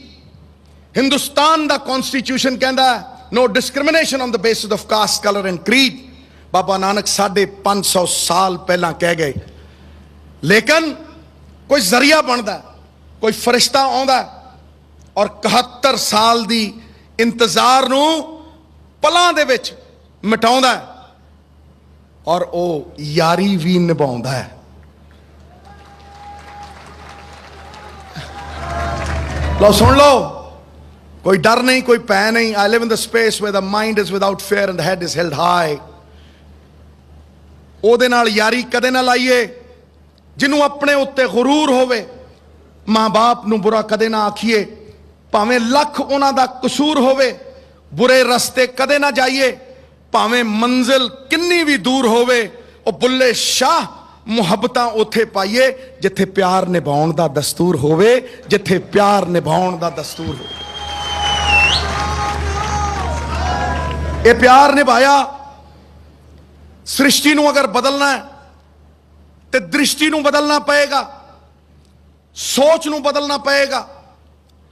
हिंदुस्तान दा कॉन्स्टिट्यूशन कहंदा no discrimination on the basis of caste, colour and creed. Baba Nanak 550 साल पहला कह गए, लेकिन कोई जरिया बनता, कोई फरिश्ता आंदा और 71 साल दी इंतजार नू पलां दे विच मिटाउंदा और वो यारी भी निभाउंदा है। लो सुन लो, कोई डर नहीं, कोई भय नहीं। I live in the space where the mind is without fear and the head is held high. ओदे नाल यारी कदे ना लाइए जिन्हों अपने उत्ते गुरूर होवे। मां बाप नू बुरा कदे ना आखिए, भावें लख उन्हां दा कसूर होवे। बुरे रस्ते कदे ना जाइए, भावें मंजिल किन्नी भी दूर होवे। ओ बुल्ले शाह मुहब्बतां उत्थे पाइए जिथे प्यार निभाउण दा दस्तूर होवे, जिथे प्यार निभाउण दा दस्तूर होवे। ये प्यार निभाया। सृष्टि नू अगर बदलना है तो दृष्टि नू बदलना पएगा, सोच नू बदलना पएगा।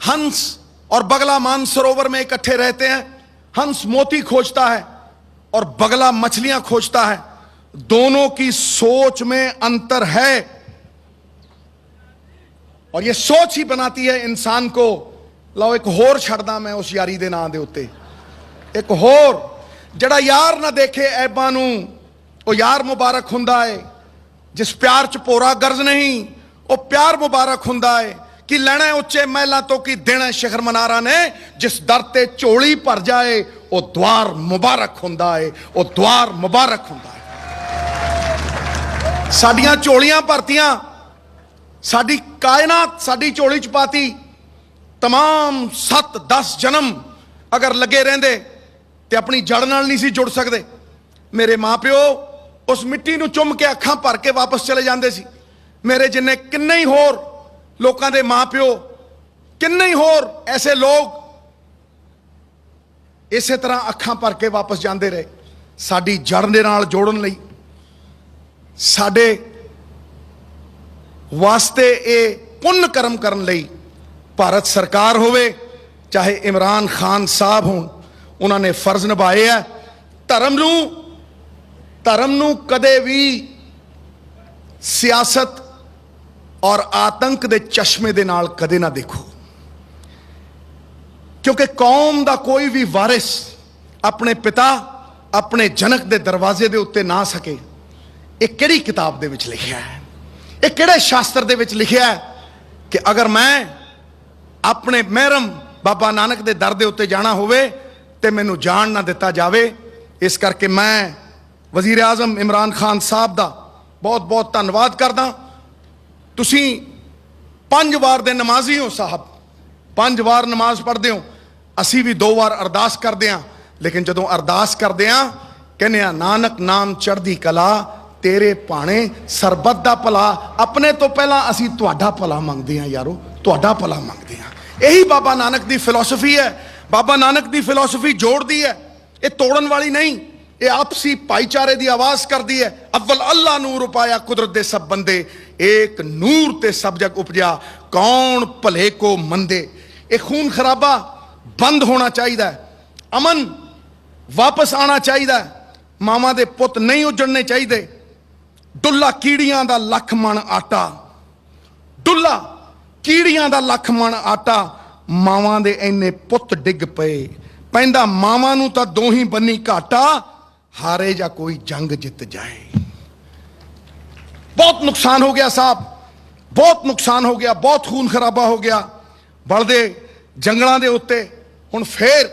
हंस और बगला मानसरोवर में इकट्ठे रहते हैं। हंस मोती खोजता है और बगला मछलियां खोजता है। दोनों की सोच में अंतर है और यह सोच ही बनाती है इंसान को। लो एक होर छड़दा मैं उस यारी दे नां दे उत्ते, एक होर जड़ा यार ना देखे ऐबां नू, ओ यार मुबारक हुंदा है। जिस प्यार च भोरा गर्ज नहीं, ओ प्यार मुबारक हुंदा है। कि लेना उच्चे महलों तो की देना शिखर मनारा ने। जिस दर ते झोली भर जाए ओ द्वार मुबारक हुंदा है, ओ द्वार मुबारक हुंदा है। साडियां झोलियां भरतियां, साडी कायनात साडी झोली च पाती। तमाम 7-10 जन्म अगर लगे रहंदे ते अपनी जड़ नाल नहीं सी जुड़ सकदे। मेरे मां प्यो उस मिट्टी नू चुम के अखां भर के वापस चले जांदे सी। मेरे जिन्ने किन्ने ही होर लोगों के मां प्यो, किन्ने ही होर ऐसे लोग इसे तरह अखां भर के वापस जाते रहे। साडी जड़ दे नाल जोड़न लई, साडे वास्ते ये पुण्य कर्म करन लई भारत सरकार होवे चाहे इमरान खान साहब हों, उन्होंने फर्ज निभाए है। धर्म नू कदे भी सियासत और आतंक दे चश्मे दे नाल कदे ना देखो, क्योंकि कौम दा कोई भी वारिस अपने पिता अपने जनक दे दरवाजे दे उत्ते ना सके। एक केड़ी किताब दे विच लिखिया है, एक केड़े शास्त्र दे विच लिखिया है कि अगर मैं अपने महरम बाबा नानक दे दर दे उत्ते जाना होवे ते मैनू जान ना दिता जावे। इस करके मैं वजीर आजम इमरान खान साहब दा बहुत बहुत धन्नवाद करदा। तुसी 5 वार दे नमाजी हो साहब, 5 वार नमाज पढ़ते हो। असी भी 2 वार अरदास करते हैं, लेकिन जदों अरदास करते हैं ਕਹਿੰਦੇ ਆ ਨਾਨਕ ਨਾਮ ਚੜ੍ਹਦੀ ਕਲਾ ਤੇਰੇ ਭਾਣੇ ਸਰਬੱਤ ਦਾ ਭਲਾ। ਆਪਣੇ ਤੋਂ ਪਹਿਲਾਂ ਅਸੀਂ ਤੁਹਾਡਾ ਭਲਾ ਮੰਗਦੇ ਹਾਂ ਯਾਰੋ, ਤੁਹਾਡਾ ਭਲਾ ਮੰਗਦੇ ਹਾਂ। ਇਹੀ ਬਾਬਾ ਨਾਨਕ ਦੀ ਫਿਲਾਸਫੀ ਹੈ। ਬਾਬਾ ਨਾਨਕ ਦੀ ਫਿਲਾਸਫੀ ਜੋੜਦੀ ਹੈ, ਇਹ ਤੋੜਨ ਵਾਲੀ ਨਹੀਂ। ਇਹ ਆਪਸੀ ਭਾਈਚਾਰੇ ਦੀ ਆਵਾਜ਼ ਕਰਦੀ ਹੈ। ਅਵਲ ਅੱਲਾ ਨੂਰ ਉਪਾਇਆ ਕੁਦਰਤ ਦੇ ਸਭ ਬੰਦੇ, ਏਕ ਨੂਰ ਤੇ ਸਭ ਜਗ ਉਪਜਿਆ, ਕੌਣ ਭਲੇ ਕੋ ਮੰਦੇ। ਇਹ ਖੂਨ ਖਰਾਬਾ ਬੰਦ ਹੋਣਾ ਚਾਹੀਦਾ ਹੈ, ਅਮਨ ਵਾਪਸ ਆਉਣਾ ਚਾਹੀਦਾ ਹੈ। ਮਾਵਾਂ ਦੇ ਪੁੱਤ ਨਹੀਂ ਉਜੜਨੇ ਚਾਹੀਦੇ। ਡੁੱਲਾ ਕੀੜੀਆਂ ਦਾ ਲੱਖ ਮਣ ਆਟਾ, ਡੁੱਲਾ ਕੀੜੀਆਂ ਦਾ ਲੱਖ ਮਣ ਆਟਾ, ਮਾਵਾਂ ਦੇ ਇੰਨੇ ਪੁੱਤ ਡਿੱਗ ਪਏ। ਪੈਂਦਾ ਮਾਵਾਂ ਨੂੰ ਤਾਂ ਦੋਹੀ ਬੰਨੀ ਘਾਟਾ, ਹਾਰੇ ਜਾਂ ਕੋਈ ਜੰਗ ਜਿੱਤ ਜਾਏ। ਬਹੁਤ ਨੁਕਸਾਨ ਹੋ ਗਿਆ ਸਾਹਿਬ, ਬਹੁਤ ਨੁਕਸਾਨ ਹੋ ਗਿਆ, ਬਹੁਤ ਖੂਨ ਖਰਾਬਾ ਹੋ ਗਿਆ। ਬਲਦੇ ਜੰਗਲਾਂ ਦੇ ਉੱਤੇ ਹੁਣ ਫੇਰ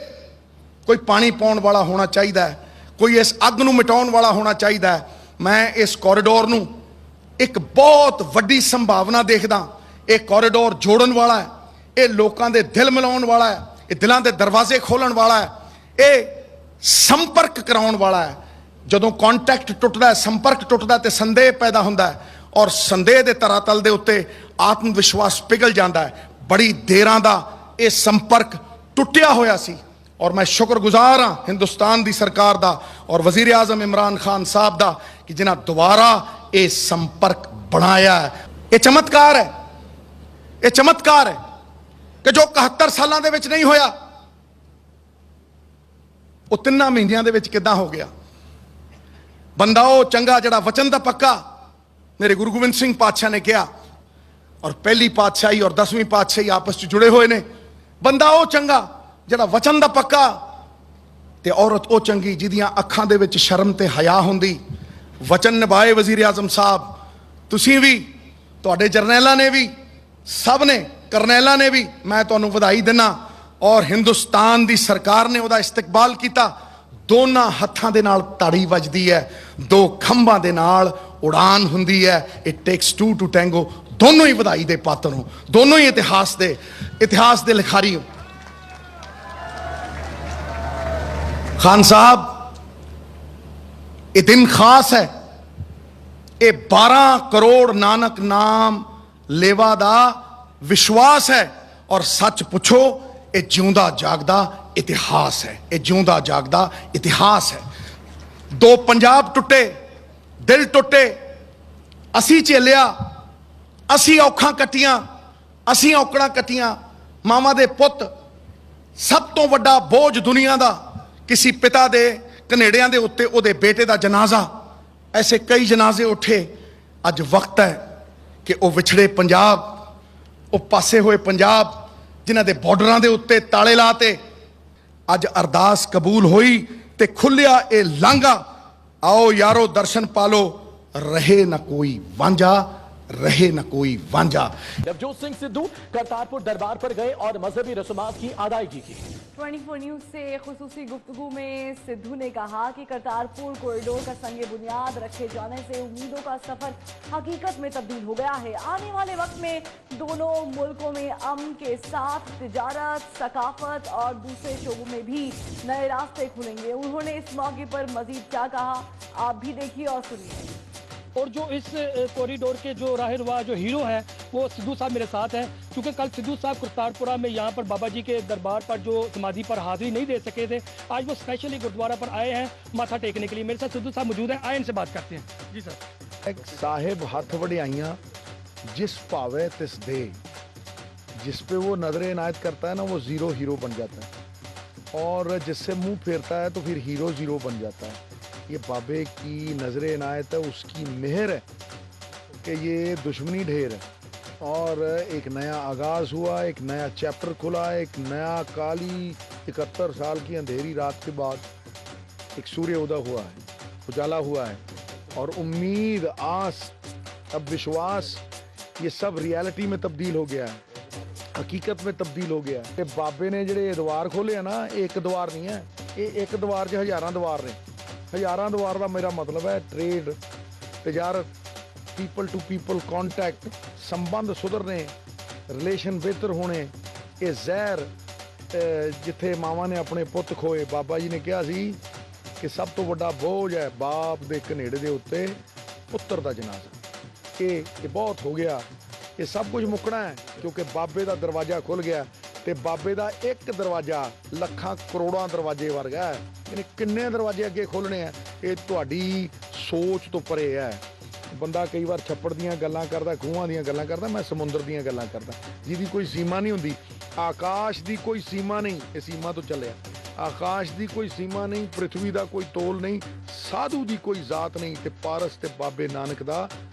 ਕੋਈ ਪਾਣੀ ਪਾਉਣ ਵਾਲਾ ਹੋਣਾ ਚਾਹੀਦਾ ਹੈ, ਕੋਈ ਇਸ ਅੱਗ ਨੂੰ ਮਿਟਾਉਣ ਵਾਲਾ ਹੋਣਾ ਚਾਹੀਦਾ ਹੈ। ਮੈਂ ਇਸ ਕੋਰੀਡੋਰ ਨੂੰ ਇੱਕ ਬਹੁਤ ਵੱਡੀ ਸੰਭਾਵਨਾ ਦੇਖਦਾ। ਇਹ ਕੋਰੀਡੋਰ ਜੋੜਨ ਵਾਲਾ ਹੈ, ਇਹ ਲੋਕਾਂ ਦੇ ਦਿਲ ਮਿਲਾਉਣ ਵਾਲਾ ਹੈ, ਇਹ ਦਿਲਾਂ ਦੇ ਦਰਵਾਜ਼ੇ ਖੋਲਣ ਵਾਲਾ ਹੈ, ਇਹ ਸੰਪਰਕ ਕਰਾਉਣ ਵਾਲਾ ਹੈ। ਜਦੋਂ ਕੰਟੈਕਟ ਟੁੱਟਦਾ ਹੈ, ਸੰਪਰਕ ਟੁੱਟਦਾ ਤੇ ਸੰਦੇਹ ਪੈਦਾ ਹੁੰਦਾ ਹੈ, ਔਰ ਸੰਦੇਹ ਦੇ ਤਰਾਤਲ ਦੇ ਉੱਤੇ ਆਤਮ ਵਿਸ਼ਵਾਸ ਪਿਘਲ ਜਾਂਦਾ ਹੈ। ਬੜੀ ਦੇਰਾਂ ਦਾ ਇਹ ਸੰਪਰਕ ਟੁੱਟਿਆ ਹੋਇਆ ਸੀ, ਔਰ ਮੈਂ ਸ਼ੁਕਰਗੁਜ਼ਾਰ ਹਾਂ ਹਿੰਦੁਸਤਾਨ ਦੀ ਸਰਕਾਰ ਦਾ ਔਰ ਵਜ਼ੀਰ ਆਜ਼ਮ ਇਮਰਾਨ ਖਾਨ ਸਾਹਿਬ ਦਾ ਕਿ ਜਿਨ੍ਹਾਂ ਦੁਬਾਰਾ ਇਹ ਸੰਪਰਕ ਬਣਾਇਆ ਹੈ। ਇਹ ਚਮਤਕਾਰ ਹੈ, ਇਹ ਚਮਤਕਾਰ ਹੈ ਕਿ ਜੋ 71 ਸਾਲਾਂ ਦੇ ਵਿੱਚ ਨਹੀਂ ਹੋਇਆ, ਉਹ 3 ਮਹੀਨਿਆਂ ਦੇ ਵਿੱਚ ਕਿੱਦਾਂ ਹੋ ਗਿਆ। ਬੰਦਾ ਉਹ ਚੰਗਾ ਜਿਹੜਾ ਵਚਨ ਦਾ ਪੱਕਾ, ਮੇਰੇ ਗੁਰੂ ਗੋਬਿੰਦ ਸਿੰਘ ਪਾਤਸ਼ਾਹ ਨੇ ਕਿਹਾ, ਔਰ ਪਹਿਲੀ ਪਾਤਸ਼ਾਹੀ ਔਰ 10ਵੀਂ ਪਾਤਸ਼ਾਹੀ ਆਪਸ 'ਚ ਜੁੜੇ ਹੋਏ ਨੇ। ਬੰਦਾ ਉਹ ਚੰਗਾ ਜਿਹੜਾ ਵਚਨ ਦਾ ਪੱਕਾ, ਤੇ ਔਰਤ ਉਹ ਚੰਗੀ ਜਿਹਦੀਆਂ ਅੱਖਾਂ ਦੇ ਵਿੱਚ ਸ਼ਰਮ ਤੇ ਹਯਾ ਹੁੰਦੀ। ਵਚਨ ਨਿਭਾਏ ਵਜ਼ੀਰ ਆਜ਼ਮ ਸਾਹਿਬ, ਤੁਸੀਂ ਵੀ, ਤੁਹਾਡੇ ਜਰਨੈਲਾਂ ਨੇ ਵੀ, ਸਭ ਨੇ, ਕਰਨੈਲਾਂ ਨੇ ਵੀ, ਮੈਂ ਤੁਹਾਨੂੰ ਵਧਾਈ ਦਿੰਦਾ। ਔਰ ਹਿੰਦੁਸਤਾਨ ਦੀ ਸਰਕਾਰ ਨੇ ਉਹਦਾ ਇਸਤਕਬਾਲ ਕੀਤਾ। ਦੋਨਾਂ ਹੱਥਾਂ ਦੇ ਨਾਲ ਤਾੜੀ ਵੱਜਦੀ ਹੈ, ਦੋ ਖੰਭਾਂ ਦੇ ਨਾਲ ਉਡਾਨ ਹੁੰਦੀ ਹੈ। It takes two to tango. ਦੋਨੋਂ ਹੀ ਵਧਾਈ ਦੇ ਪਾਤਰ ਹੋ, ਦੋਨੋਂ ਹੀ ਇਤਿਹਾਸ ਦੇ ਲਿਖਾਰੀ ਹੋ। ਖਾਨ ਸਾਹਿਬ, ਇਹ ਦਿਨ ਖਾਸ ਹੈ। ਇਹ 12 ਕਰੋੜ ਨਾਨਕ ਨਾਮ ਲੇਵਾ ਦਾ ਵਿਸ਼ਵਾਸ ਹੈ। ਔਰ ਸੱਚ ਪੁੱਛੋ, ਇਹ ਜਿਉਂਦਾ ਜਾਗਦਾ ਇਤਿਹਾਸ ਹੈ, ਇਹ ਜਿਉਂਦਾ ਜਾਗਦਾ ਇਤਿਹਾਸ ਹੈ। ਦੋ ਪੰਜਾਬ ਟੁੱਟੇ, ਦਿਲ ਟੁੱਟੇ, ਅਸੀਂ ਝੇਲਿਆ, ਅਸੀਂ ਔਖਾਂ ਕੱਟੀਆਂ, ਅਸੀਂ ਔਕੜਾਂ ਕੱਟੀਆਂ। ਮਾਵਾਂ ਦੇ ਪੁੱਤ, ਸਭ ਤੋਂ ਵੱਡਾ ਬੋਝ ਦੁਨੀਆ ਦਾ ਕਿਸੇ ਪਿਤਾ ਦੇ ਕਨੇੜਿਆਂ ਦੇ ਉੱਤੇ ਉਹਦੇ ਬੇਟੇ ਦਾ ਜਨਾਜ਼ਾ। ਐਸੇ ਕਈ ਜਨਾਜ਼ੇ ਉੱਠੇ। ਅੱਜ ਵਕਤ ਹੈ ਕਿ ਉਹ ਵਿਛੜੇ ਪੰਜਾਬ, ਉਹ ਪਾਸੇ ਹੋਏ ਪੰਜਾਬ, ਜਿਨ੍ਹਾਂ ਦੇ ਬਾਰਡਰਾਂ ਦੇ ਉੱਤੇ ਤਾਲੇ ਲਾਤੇ, ਅੱਜ ਅਰਦਾਸ ਕਬੂਲ ਹੋਈ ਤੇ ਖੁੱਲਿਆ ਇਹ ਲਾਂਘਾ। आओ यारो दर्शन पालो, रहे न कोई वांझा, रहे न कोई वांझा। नवजोत सिंह सिद्धू करतारपुर दरबार पर गए और मजहबी रस्मात की अदायगी की। 24 न्यूज से खुसूसी गुफ्तगू में सिद्धू ने कहा कि करतारपुर कॉरिडोर का संग बुनियाद रखे जाने से उम्मीदों का सफर हकीकत में तब्दील हो गया है। आने वाले वक्त में दोनों मुल्कों में अमन के साथ तिजारत, सकाफत और दूसरे शोबों में भी नए रास्ते खुलेंगे। उन्होंने इस मौके पर मजीद क्या कहा, आप भी देखिए और सुनिए। और जो इस कॉरिडोर के जो राहनुमा जो हीरो हैं वो सिद्धू साहब मेरे साथ हैं, क्योंकि कल सिद्धू साहब करतारपुरा में यहाँ पर बाबा जी के दरबार पर जो समाधि पर हाजिरी नहीं दे सके थे, आज वो स्पेशली गुरुद्वारा पर आए हैं माथा टेकने के लिए। मेरे साथ सिद्धू साहब मौजूद हैं, आए इनसे बात करते हैं। जी सर। एक साहिब हथ वड़ियाइयाँ जिस पावे तिस दे, जिस पे वो नजर इनायत करता है ना, वो ज़ीरो हीरो बन जाता है, और जिससे मुंह फेरता है तो फिर हीरो ज़ीरो बन जाता है। ये बाबे की नजर इनायत है, उसकी मेहर है कि ये दुश्मनी ढेर है और एक नया आगाज़ हुआ, एक नया चैप्टर खुला, एक नया काली 71 साल की अंधेरी रात के बाद एक सूर्य उदय हुआ है, उजाला हुआ है, और उम्मीद, आस, अब विश्वास, ये सब रियलिटी में तब्दील हो गया है, हकीकत में तब्दील हो गया है। बाबे ने ਜਿਹੜੇ द्वार खोले हैं ना, एक द्वार नहीं है, ये एक द्वार 'ਚ हज़ारां द्वार ने। हज़ारां द्वार का मेरा मतलब है ट्रेड, तजारत, पीपल टू पीपल कॉन्टैक्ट, संबंध सुधरने, रिलेशन बेहतर होने। ये जहर जिथे मावां ने अपने पुत खोए, बाबा जी ने कहा सी ਕਿ ਸਭ ਤੋਂ ਵੱਡਾ ਬੋਝ ਹੈ ਬਾਪ ਦੇ ਕਨੇੜੇ ਦੇ ਉੱਤੇ ਪੁੱਤਰ ਦਾ ਜਨਾਜ਼ਾ। ਇਹ ਬਹੁਤ ਹੋ ਗਿਆ, ਇਹ ਸਭ ਕੁਝ ਮੁੱਕਣਾ ਹੈ ਕਿਉਂਕਿ ਬਾਬੇ ਦਾ ਦਰਵਾਜ਼ਾ ਖੁੱਲ ਗਿਆ ਤੇ ਬਾਬੇ ਦਾ ਇੱਕ ਦਰਵਾਜ਼ਾ ਲੱਖਾਂ ਕਰੋੜਾਂ ਦਰਵਾਜ਼ੇ ਵਰਗਾ ਹੈ। ਇਹਨੇ ਕਿੰਨੇ ਦਰਵਾਜ਼ੇ ਅੱਗੇ ਖੋਲਣੇ ਆ, ਇਹ ਤੁਹਾਡੀ ਸੋਚ ਤੋਂ ਪਰੇ ਹੈ। ਬੰਦਾ ਕਈ ਵਾਰ ਛੱਪੜ ਦੀਆਂ ਗੱਲਾਂ ਕਰਦਾ, ਖੂਹਾਂ ਦੀਆਂ ਗੱਲਾਂ ਕਰਦਾ, ਮੈਂ ਸਮੁੰਦਰ ਦੀਆਂ ਗੱਲਾਂ ਕਰਦਾ ਜਿਹਦੀ ਕੋਈ ਸੀਮਾ ਨਹੀਂ ਹੁੰਦੀ। ਆਕਾਸ਼ ਦੀ ਕੋਈ ਸੀਮਾ ਨਹੀਂ, ਇਹ ਸੀਮਾ ਤੋਂ ਚੱਲਿਆ। ਆਕਾਸ਼ ਦੀ ਕੋਈ ਸੀਮਾ ਨਹੀਂ, ਪ੍ਰਿਥਵੀ ਦਾ ਕੋਈ ਤੋਲ ਨਹੀਂ, ਸਾਧੂ ਦੀ ਕੋਈ ਜ਼ਾਤ ਨਹੀਂ ਤੇ ਪਾਰਸ ਤੇ ਬਾਬੇ ਨਾਨਕ ਦਾ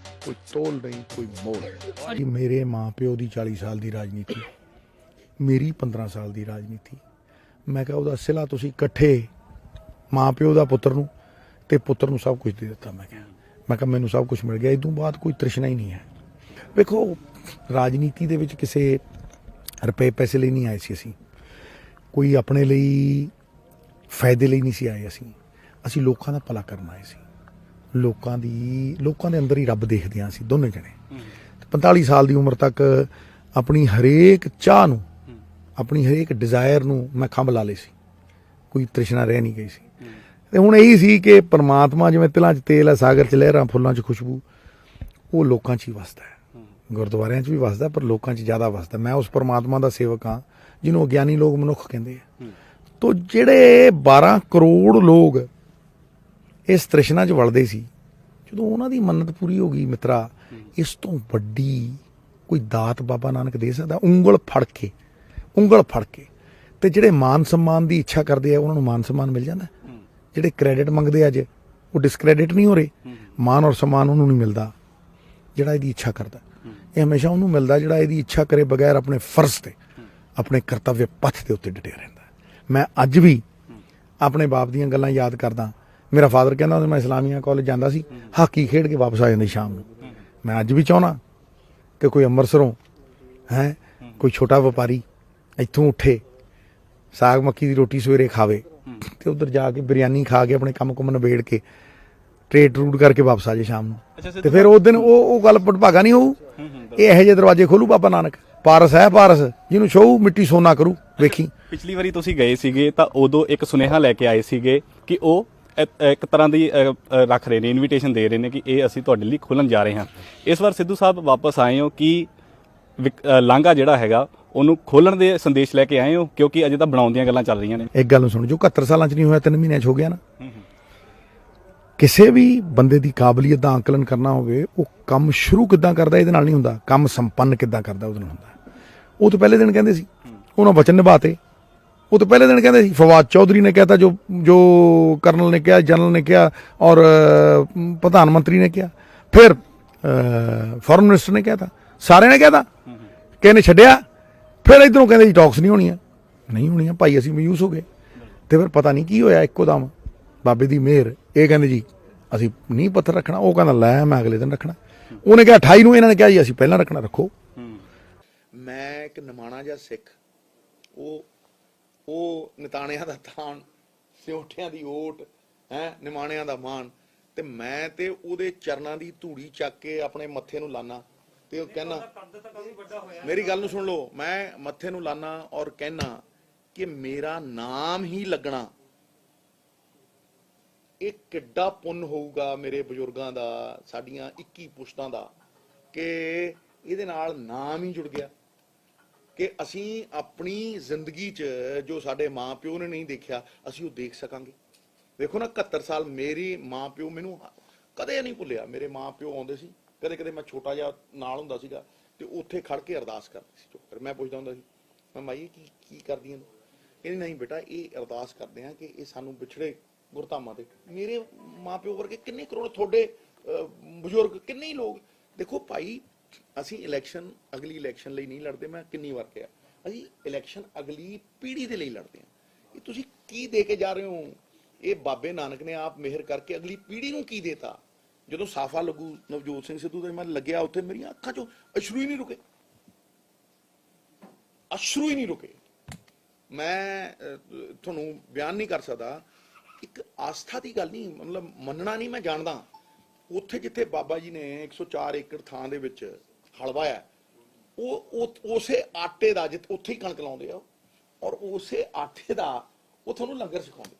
ਕੋਈ ਤੋਲ ਨਹੀਂ, ਕੋਈ ਮੋਲ। ਮੇਰੇ ਮਾਂ ਪਿਓ ਦੀ 40 ਸਾਲ ਦੀ ਰਾਜਨੀਤੀ, ਮੇਰੀ 15 ਸਾਲ ਦੀ ਰਾਜਨੀਤੀ। ਮੈਂ ਕਿਹਾ ਉਹਦਾ ਸਿਲਾ ਤੁਸੀਂ ਇਕੱਠੇ ਮਾਂ ਪਿਓ ਦਾ ਪੁੱਤਰ ਨੂੰ ਤੇ ਪੁੱਤਰ ਨੂੰ ਸਭ ਕੁਝ ਦੇ ਦਿੱਤਾ। ਮੈਂ ਕਿਹਾ ਮੈਨੂੰ ਸਭ ਕੁਝ ਮਿਲ ਗਿਆ, ਇਸ ਤੋਂ ਬਾਅਦ ਕੋਈ ਤ੍ਰਿਸ਼ਨਾ ਹੀ ਨਹੀਂ ਹੈ। ਵੇਖੋ ਰਾਜਨੀਤੀ ਦੇ ਵਿੱਚ ਕਿਸੇ ਰੁਪਏ ਪੈਸੇ ਲਈ ਨਹੀਂ ਆਏ ਸੀ ਅਸੀਂ, ਕੋਈ ਆਪਣੇ ਲਈ ਫਾਇਦੇ ਲਈ ਨਹੀਂ ਸੀ ਆਏ। ਅਸੀਂ ਲੋਕਾਂ ਦਾ ਭਲਾ ਕਰਨ ਆਏ ਸੀ। ਲੋਕਾਂ ਦੇ ਅੰਦਰ ਹੀ ਰੱਬ ਦੇਖਦੇ ਹਾਂ ਅਸੀਂ ਦੋਨੇ ਜਣੇ। 45 ਸਾਲ ਦੀ ਉਮਰ ਤੱਕ ਆਪਣੀ ਹਰੇਕ ਚਾਹ ਨੂੰ, ਆਪਣੀ ਹਰੇਕ ਡਿਜ਼ਾਇਰ ਨੂੰ ਮੈਂ ਖੰਭ ਲਾ ਲਏ ਸੀ, ਕੋਈ ਤ੍ਰਿਸ਼ਨਾ ਰਹਿ ਨਹੀਂ ਗਈ ਸੀ। ਤੇ ਹੁਣ ਇਹੀ ਸੀ ਕਿ ਪਰਮਾਤਮਾ ਜਿਵੇਂ ਤਿਲਾਂ 'ਚ ਤੇਲ ਹੈ, ਸਾਗਰ 'ਚ ਲਹਿਰਾਂ, ਫੁੱਲਾਂ 'ਚ ਖੁਸ਼ਬੂ, ਉਹ ਲੋਕਾਂ 'ਚ ਹੀ ਵਸਦਾ ਹੈ। ਗੁਰਦੁਆਰਿਆਂ 'ਚ ਵੀ ਵਸਦਾ ਪਰ ਲੋਕਾਂ 'ਚ ਜ਼ਿਆਦਾ ਵਸਦਾ। ਮੈਂ ਉਸ ਪਰਮਾਤਮਾ ਦਾ ਸੇਵਕ ਹਾਂ ਜਿਹਨੂੰ ਅਗਿਆਨੀ ਲੋਕ ਮਨੁੱਖ ਕਹਿੰਦੇ ਆ। ਤੋ ਜਿਹੜੇ 12 ਕਰੋੜ ਲੋਕ ਇਸ ਤ੍ਰਿਸ਼ਨਾ 'ਚ ਵਲਦੇ ਸੀ, ਜਦੋਂ ਉਹਨਾਂ ਦੀ ਮੰਨਤ ਪੂਰੀ ਹੋ ਗਈ ਮਿੱਤਰਾ, ਇਸ ਤੋਂ ਵੱਡੀ ਕੋਈ ਦਾਤ ਬਾਬਾ ਨਾਨਕ ਦੇ ਸਕਦਾ? ਉਂਗਲ ਫੜ ਕੇ ਤੇ ਜਿਹੜੇ ਮਾਨ ਸਨਮਾਨ ਦੀ ਇੱਛਾ ਕਰਦੇ ਆ ਉਹਨਾਂ ਨੂੰ ਮਾਨ ਸਨਮਾਨ ਮਿਲ ਜਾਂਦਾ। ਜਿਹੜੇ ਕ੍ਰੈਡਿਟ ਮੰਗਦੇ ਅੱਜ ਉਹ ਡਿਸਕ੍ਰੈਡਿਟ ਨਹੀਂ ਹੋ ਰਹੇ। ਮਾਨ ਔਰ ਸਨਮਾਨ ਉਹਨੂੰ ਨਹੀਂ ਮਿਲਦਾ ਜਿਹੜਾ ਇਹਦੀ ਇੱਛਾ ਕਰਦਾ। ਇਹ ਹਮੇਸ਼ਾ ਉਹਨੂੰ ਮਿਲਦਾ ਜਿਹੜਾ ਇਹਦੀ ਇੱਛਾ ਕਰੇ ਬਗੈਰ ਆਪਣੇ ਫਰਜ਼ ਤੇ, ਆਪਣੇ ਕਰਤੱਵਯ ਪੱਥ ਦੇ ਉੱਤੇ ਡਟਿਆ ਰਹਿੰਦਾ। ਮੈਂ ਅੱਜ ਵੀ ਆਪਣੇ ਬਾਪ ਦੀਆਂ ਗੱਲਾਂ ਯਾਦ ਕਰਦਾ। ਮੇਰਾ ਫਾਦਰ ਕਹਿੰਦਾ ਹੁੰਦਾ ਮੈਂ ਇਸਲਾਮੀਆ ਕਾਲਜ ਜਾਂਦਾ ਸੀ, ਹਾਕੀ ਖੇਡ ਕੇ ਵਾਪਸ ਆ ਜਾਂਦੀ ਸ਼ਾਮ ਨੂੰ। ਮੈਂ ਅੱਜ ਵੀ ਚਾਹੁੰਦਾ ਕਿ ਕੋਈ ਅੰਮ੍ਰਿਤਸਰੋਂ ਕੋਈ ਛੋਟਾ ਵਪਾਰੀ ਇੱਥੋਂ ਉੱਠੇ, ਸਾਗ ਮੱਕੀ ਦੀ ਰੋਟੀ ਸਵੇਰੇ ਖਾਵੇ ਤੇ ਉੱਧਰ ਜਾ ਕੇ ਬਿਰਿਆਨੀ ਖਾ ਕੇ ਆਪਣੇ ਕੰਮ ਨਿਬੇੜ ਕੇ ਟ੍ਰੇਡ ਟਰੂਡ ਕਰਕੇ ਵਾਪਸ ਆ ਜਾਏ ਸ਼ਾਮ ਨੂੰ। ਤੇ ਫਿਰ ਉਸ ਦਿਨ ਉਹ ਗੱਲ ਭਟਭਾਗਾ ਨਹੀਂ ਹੋਊ। ਇਹ ਇਹੋ ਜਿਹੇ ਦਰਵਾਜ਼ੇ ਖੋਲੂ ਬਾਬਾ ਨਾਨਕ। ਪਾਰਸ ਹੈ ਪਾਰਸ, ਜਿਹਨੂੰ ਛੋਊ ਮਿੱਟੀ ਸੋਨਾ ਕਰੂ। ਵੇਖੀ ਪਿਛਲੀ ਵਾਰੀ ਤੁਸੀਂ ਗਏ ਸੀਗੇ ਤਾਂ ਉਦੋਂ ਇੱਕ ਸੁਨੇਹਾ ਲੈ ਕੇ ਆਏ ਸੀਗੇ ਕਿ ਉਹ ਇੱਕ ਤਰ੍ਹਾਂ ਦੀ ਰੱਖ ਰਹੇ ਨੇ, ਇਨਵੀਟੇਸ਼ਨ ਦੇ ਰਹੇ ਨੇ ਕਿ ਇਹ ਅਸੀਂ ਤੁਹਾਡੇ ਲਈ ਖੋਲ੍ਹਣ ਜਾ ਰਹੇ ਹਾਂ। ਇਸ ਵਾਰ ਸਿੱਧੂ ਸਾਹਿਬ ਵਾਪਸ ਆਏ ਹੋ ਕਿ ਲਾਂਘਾ ਜਿਹੜਾ ਹੈਗਾ ਉਹਨੂੰ ਖੋਲ੍ਹਣ ਦੇ ਸੰਦੇਸ਼ ਲੈ ਕੇ ਆਏ ਹੋ, ਕਿਉਂਕਿ ਅਜੇ ਤਾਂ ਬਣਾਉਣ ਦੀਆਂ ਗੱਲਾਂ ਚੱਲ ਰਹੀਆਂ ਨੇ। ਇੱਕ ਗੱਲ ਨੂੰ ਸੁਣ, ਜੋ 71 ਸਾਲਾਂ 'ਚ ਨਹੀਂ ਹੋਇਆ 3 ਮਹੀਨਿਆਂ 'ਚ ਹੋ ਗਿਆ ਨਾ। ਕਿਸੇ ਵੀ ਬੰਦੇ ਦੀ ਕਾਬਲੀਅਤ ਦਾ ਆਕਲਨ ਕਰਨਾ ਹੋਵੇ, ਉਹ ਕੰਮ ਸ਼ੁਰੂ ਕਿੱਦਾਂ ਕਰਦਾ ਇਹਦੇ ਨਾਲ ਨਹੀਂ ਹੁੰਦਾ, ਕੰਮ ਸੰਪੰਨ ਕਿੱਦਾਂ ਕਰਦਾ ਉਹਦੇ ਨਾਲ ਹੁੰਦਾ। ਉਹ ਤੋਂ ਪਹਿਲੇ ਦਿਨ ਕਹਿੰਦੇ ਸੀ ਉਹਨਾਂ ਵਚਨ ਨਿਭਾਤੇ। ਉਹ ਤੋਂ ਪਹਿਲੇ ਦਿਨ ਕਹਿੰਦੇ ਸੀ ਫਵਾਦ ਚੌਧਰੀ ਨੇ ਕਹਿਤਾ ਜੋ ਕਰਨਲ ਨੇ ਕਿਹਾ, ਜਨਰਲ ਨੇ ਕਿਹਾ ਔਰ ਪ੍ਰਧਾਨ ਮੰਤਰੀ ਨੇ ਕਿਹਾ, ਫਿਰ ਫੋਰਨ ਮਿਨਿਸਟਰ ਨੇ ਕਹਿਤਾ, ਸਾਰਿਆਂ ਨੇ ਕਹਿਤਾ, ਕਿਸੇ ਨੇ ਛੱਡਿਆ। ਫਿਰ ਇੱਧਰੋਂ ਕਹਿੰਦੇ ਜੀ ਟਾਕਸ ਨਹੀਂ ਹੋਣੀਆਂ ਭਾਈ, ਅਸੀਂ ਮਾਯੂਸ ਹੋ ਗਏ। ਤੇ ਫਿਰ ਪਤਾ ਨਹੀਂ ਕੀ ਹੋਇਆ, ਇੱਕੋ ਦਮ ਬਾਬੇ ਦੀ ਮਿਹਰ, ਇਹ ਕਹਿੰਦੇ ਜੀ ਅਸੀਂ ਨੀਂਹ ਪੱਥਰ ਰੱਖਣਾ, ਉਹ ਕਹਿੰਦਾ ਲੈ ਮੈਂ ਅਗਲੇ ਦਿਨ ਰੱਖਣਾ। ਉਹਨੇ ਕਿਹਾ 28 ਨੂੰ, ਇਹਨਾਂ ਨੇ ਕਿਹਾ ਜੀ ਅਸੀਂ ਪਹਿਲਾਂ ਰੱਖਣਾ, ਰੱਖੋ। ਮੈਂ ਇੱਕ ਨਿਮਾਣਾ ਜਿਹਾ ਸਿੱਖ, ਉਹ ਨਿਤਾਣਿਆਂ ਦਾ ਤਾਣ, ਸਿਉਠਿਆਂ ਦੀ ਓਟ, ਨਿਮਾਣਿਆਂ ਦਾ ਮਾਣ, ਤੇ ਮੈਂ ਤੇ ਉਹਦੇ ਚਰਨਾਂ ਦੀ ਧੂੜੀ ਚੱਕ ਕੇ ਆਪਣੇ ਮੱਥੇ ਨੂੰ ਲਾਨਾ ਤੇ ਉਹ ਕਹਿਣਾ, ਮੇਰੀ ਗੱਲ ਨੂੰ ਸੁਣ ਲਓ, ਮੈਂ ਮੱਥੇ ਨੂੰ ਲਾਨਾ ਔਰ ਕਹਿਣਾ ਕਿ ਮੇਰਾ ਨਾਮ ਹੀ ਲੱਗਣਾ, ਇਹ ਕਿੱਡਾ ਪੁੰਨ ਹੋਊਗਾ ਮੇਰੇ ਬਜ਼ੁਰਗਾਂ ਦਾ, ਸਾਡੀਆਂ 21 ਪੁਸ਼ਤਾਂ ਦਾ, ਕਿ ਇਹਦੇ ਨਾਲ ਨਾਮ ਹੀ ਜੁੜ ਗਿਆ, ਕਿ ਅਸੀਂ ਆਪਣੀ ਜ਼ਿੰਦਗੀ 'ਚ ਜੋ ਸਾਡੇ ਮਾਂ ਪਿਓ ਨੇ ਨਹੀਂ ਦੇਖਿਆ ਅਸੀਂ ਉਹ ਦੇਖ ਸਕਾਂਗੇ। ਵੇਖੋ ਨਾ 71 ਸਾਲ ਮੇਰੀ ਮਾਂ ਪਿਓ ਮੈਨੂੰ ਕਦੇ ਨਹੀਂ ਭੁੱਲਿਆ। ਮੇਰੇ ਮਾਂ ਪਿਓ ਆਉਂਦੇ ਸੀ, ਕਦੇ ਮੈਂ ਛੋਟਾ ਜਿਹਾ ਨਾਲ ਹੁੰਦਾ ਸੀਗਾ ਤੇ ਉੱਥੇ ਖੜ ਕੇ ਅਰਦਾਸ ਕਰਦੇ ਸੀ। ਫਿਰ ਮੈਂ ਪੁੱਛਦਾ ਹੁੰਦਾ ਸੀ, ਮੈਂ ਮਾਈ ਕੀ ਕਰਦੀਆਂ ਨੇ? ਇਹ ਨਹੀਂ ਬੇਟਾ, ਇਹ ਅਰਦਾਸ ਕਰਦੇ ਆ ਕਿ ਇਹ ਸਾਨੂੰ ਵਿਛੜੇ ਗੁਰਧਾਮਾਂ ਦੇ, ਮੇਰੇ ਮਾਂ ਪਿਓ ਵਰਗੇ ਕਿੰਨੇ ਕਰੋੜ ਤੁਹਾਡੇ ਬਜ਼ੁਰਗ, ਕਿੰਨੇ ਹੀ ਲੋਕ। ਦੇਖੋ ਭਾਈ, ਅਸੀਂ ਇਲੈਕਸ਼ਨ ਅਗਲੀ ਇਲੈਕਸ਼ਨ ਲਈ ਨਹੀਂ ਲੜਦੇ। ਮੈਂ ਕਿੰਨੀ ਵਾਰ ਕਿਹਾ, ਅਸੀਂ ਇਲੈਕਸ਼ਨ ਅਗਲੀ ਪੀੜ੍ਹੀ ਦੇ ਲਈ ਲੜਦੇ ਹਾਂ। ਇਹ ਤੁਸੀਂ ਕੀ ਦੇ ਕੇ ਜਾ ਰਹੇ ਹੋ? ਇਹ ਬਾਬੇ ਨਾਨਕ ਨੇ ਆਪ ਮਿਹਰ ਕਰਕੇ ਅਗਲੀ ਪੀੜ੍ਹੀ ਨੂੰ ਕੀ ਦੇਤਾ? ਜਦੋਂ ਸਾਫਾ ਲੱਗੂ ਨਵਜੋਤ ਸਿੰਘ ਸਿੱਧੂ ਦਾ ਮੈਂ ਲੱਗਿਆ ਉੱਥੇ, ਮੇਰੀਆਂ ਅੱਖਾਂ 'ਚੋਂ ਅਸ਼ਰੂ ਹੀ ਨਹੀਂ ਰੁਕੇ। ਮੈਂ ਤੁਹਾਨੂੰ ਬਿਆਨ ਨਹੀਂ ਕਰ ਸਕਦਾ। ਇੱਕ ਆਸਥਾ ਦੀ ਗੱਲ ਨਹੀਂ, ਮਤਲਬ ਮੰਨਣਾ ਨਹੀਂ, ਮੈਂ ਜਾਣਦਾ। ਉੱਥੇ ਜਿੱਥੇ ਬਾਬਾ ਜੀ ਨੇ 104 ਏਕੜ ਥਾਂ ਦੇ ਵਿੱਚ ਹਲ ਵਾਇਆ, ਉਹ ਉਸੇ ਆਟੇ ਦਾ, ਜਿੱਥੇ ਉੱਥੇ ਹੀ ਕਣਕ ਲਾਉਂਦੇ ਆ, ਔਰ ਉਸੇ ਆਟੇ ਦਾ ਉਹ ਤੁਹਾਨੂੰ ਲੰਗਰ ਸਿਖਾਉਂਦੇ।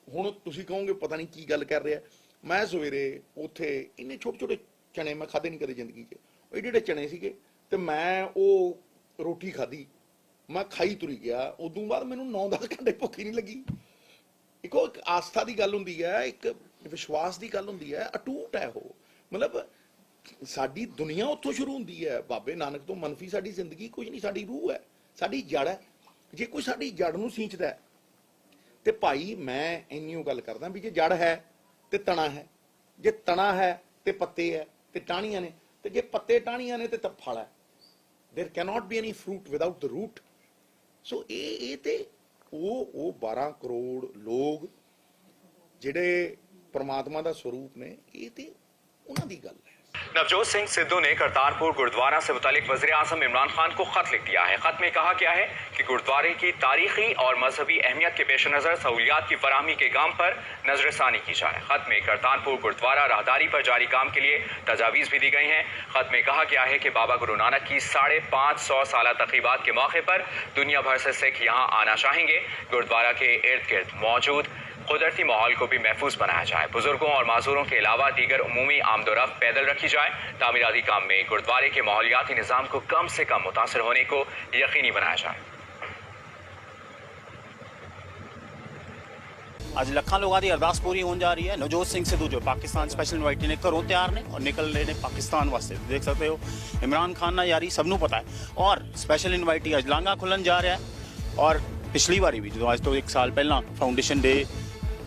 ਹੁਣ ਤੁਸੀਂ ਕਹੋਗੇ ਪਤਾ ਨਹੀਂ ਕੀ ਗੱਲ ਕਰ ਰਿਹਾ। ਮੈਂ ਸਵੇਰੇ ਉੱਥੇ ਇੰਨੇ ਛੋਟੇ ਛੋਟੇ ਚਣੇ ਮੈਂ ਖਾਦੇ ਨਹੀਂ ਕਦੇ ਜ਼ਿੰਦਗੀ 'ਚ, ਉਹ ਜਿਹੜੇ ਚਣੇ ਸੀਗੇ ਤੇ ਮੈਂ ਉਹ ਰੋਟੀ ਖਾਧੀ, ਮੈਂ ਖਾਈ ਤੁਰੀ ਗਿਆ। ਉਦੋਂ ਬਾਅਦ ਮੈਨੂੰ 9-10 ਘੰਟੇ ਭੁੱਖ ਹੀ ਨਹੀਂ ਲੱਗੀ। ਇੱਕ ਆਸਥਾ ਦੀ ਗੱਲ ਹੁੰਦੀ ਹੈ, ਇੱਕ ਵਿਸ਼ਵਾਸ ਦੀ ਗੱਲ ਹੁੰਦੀ ਹੈ, ਅਟੂਟ ਹੈ ਉਹ। ਮਤਲਬ ਸਾਡੀ ਦੁਨੀਆ ਉੱਥੋਂ ਸ਼ੁਰੂ ਹੁੰਦੀ ਹੈ। ਬਾਬੇ ਨਾਨਕ ਤੋਂ ਮਨਫੀ ਸਾਡੀ ਜ਼ਿੰਦਗੀ ਕੁਝ ਨਹੀਂ, ਸਾਡੀ ਰੂਹ ਹੈ, ਸਾਡੀ ਜੜ ਹੈ। ਜੇ ਕੋਈ ਸਾਡੀ ਜੜ ਨੂੰ ਸੀਂਚਦਾ ਤੇ ਭਾਈ ਮੈਂ ਇੰਨੀ ਗੱਲ ਕਰਦਾ ਵੀ ਜੇ ਜੜ ਹੈ ਤੇ ਤਣਾ ਹੈ, ਜੇ ਤਣਾ ਹੈ ਤੇ ਪੱਤੇ ਹੈ ਤੇ ਟਾਹਣੀਆਂ ਨੇ, ਤੇ ਜੇ ਪੱਤੇ ਟਾਹਣੀਆਂ ਨੇ ਤੇ ਤਾਂ ਫਲ ਹੈ। There cannot be any fruit without the root. So ये ते वो 12 करोड़ लोग जिहड़े परमात्मा दा स्वरूप ने, ये ते उन्हां दी गल है। नवजोत सिंह सिद्धू ने करतारपुर गुरुद्वारा से मुतालिक वज़ीर आज़म इमरान खान को खत लिख दिया है। खत में कहा गया है कि गुरुद्वारे की तारीखी और मजहबी अहमियत के पेश नज़र सहूलियात की फराहमी के काम पर नजरसानी की जाए। खत में करतारपुर गुरुद्वारा राहदारी पर जारी काम के लिए तजावीज़ भी दी गई हैं। खत में कहा गया है कि बाबा गुरु नानक की 550 साला तक़रीबात के मौके पर दुनिया भर से सिख यहाँ आना चाहेंगे। गुरुद्वारा के इर्द गिर्द मौजूद कुदरती माहौल को भी महफूज बनाया जाए। बुजुर्गों और माजूरों के अलावा दीगर उमूमी आमदोरफ्त पैदल रखी जाए। तामीराती काम में गुरुद्वारे के माहौलियाती निज़ाम को कम से कम मुतासर होने को यकीनी बनाया जाए। ਅੱਜ ਲੱਖਾਂ ਲੋਕਾਂ ਦੀ ਅਰਦਾਸ ਪੂਰੀ ਹੋਣ ਜਾ ਰਹੀ ਹੈ। ਨਵਜੋਤ ਸਿੰਘ ਸਿੱਧੂ ਜੋ ਪਾਕਿਸਤਾਨ ਸਪੈਸ਼ਲ ਇਨਵਾਈਟੀ ਨੇ ਘਰੋਂ ਤਿਆਰ ਨੇ ਔਰ ਨਿਕਲ ਰਹੇ ਨੇ ਪਾਕਿਸਤਾਨ ਵਾਸਤੇ। ਦੇਖ ਸਕਦੇ ਹੋ ਇਮਰਾਨ ਖਾਨ ਨਾਲ ਯਾਰੀ ਸਭ ਨੂੰ ਪਤਾ ਹੈ ਔਰ ਸਪੈਸ਼ਲ ਇਨਵਾਈਟੀ ਅੱਜ ਲਾਂਘਾ ਖੁੱਲਣ ਜਾ ਰਿਹਾ ਹੈ। ਔਰ ਪਿਛਲੀ ਵਾਰੀ ਵੀ ਜਦੋਂ ਅੱਜ ਤੋਂ 1 ਸਾਲ ਪਹਿਲਾਂ ਫਾਊਂਡੇਸ਼ਨ ਡੇ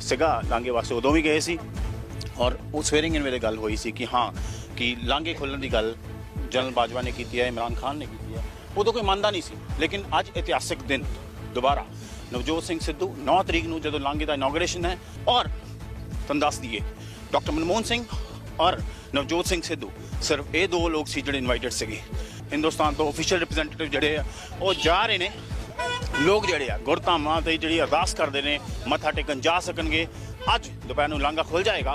ਸੀਗਾ ਲਾਂਘੇ ਵਾਸਤੇ, ਉਦੋਂ ਵੀ ਗਏ ਸੀ ਔਰ ਉਹ ਸਵੇਰਿੰਗ ਵੇਲੇ ਗੱਲ ਹੋਈ ਸੀ ਕਿ ਹਾਂ ਕਿ ਲਾਂਘੇ ਖੁੱਲਣ ਦੀ ਗੱਲ ਜਨਰਲ ਬਾਜਵਾ ਨੇ ਕੀਤੀ ਹੈ, ਇਮਰਾਨ ਖਾਨ ਨੇ ਕੀਤੀ ਹੈ। ਉਦੋਂ ਕੋਈ ਮੰਨਦਾ ਨਹੀਂ ਸੀ, ਲੇਕਿਨ ਅੱਜ ਇਤਿਹਾਸਿਕ ਦਿਨ ਦੁਬਾਰਾ ਨਵਜੋਤ ਸਿੰਘ ਸਿੱਧੂ 9 ਤਰੀਕ ਨੂੰ ਜਦੋਂ ਲਾਂਘੇ ਦਾ ਇਨੋਗ੍ਰੇਸ਼ਨ ਹੈ ਔਰ ਤੁਹਾਨੂੰ ਦੱਸ ਦਈਏ ਡਾਕਟਰ ਮਨਮੋਹਨ ਸਿੰਘ ਔਰ ਨਵਜੋਤ ਸਿੰਘ ਸਿੱਧੂ ਸਿਰਫ ਇਹ 2 ਲੋਕ ਸੀ ਜਿਹੜੇ ਇਨਵਾਈਟਡ ਸੀਗੇ। ਹਿੰਦੁਸਤਾਨ ਤੋਂ ਆਫੀਸ਼ੀਅਲ ਰਿਪਰੈਜ਼ੈਂਟੇਟਿਵ ਜਿਹੜੇ ਆ ਉਹ ਜਾ ਰਹੇ ਨੇ। ਲੋਕ ਜਿਹੜੇ ਆ ਗੁਰਧਾਮਾਂ ਤੇ ਜਿਹੜੀ ਅਰਦਾਸ ਕਰਦੇ ਨੇ ਮੱਥਾ ਟੇਕਣ ਜਾ ਸਕਣਗੇ। ਅੱਜ ਦੁਪਹਿਰ ਨੂੰ ਲਾਂਘਾ खुल जाएगा।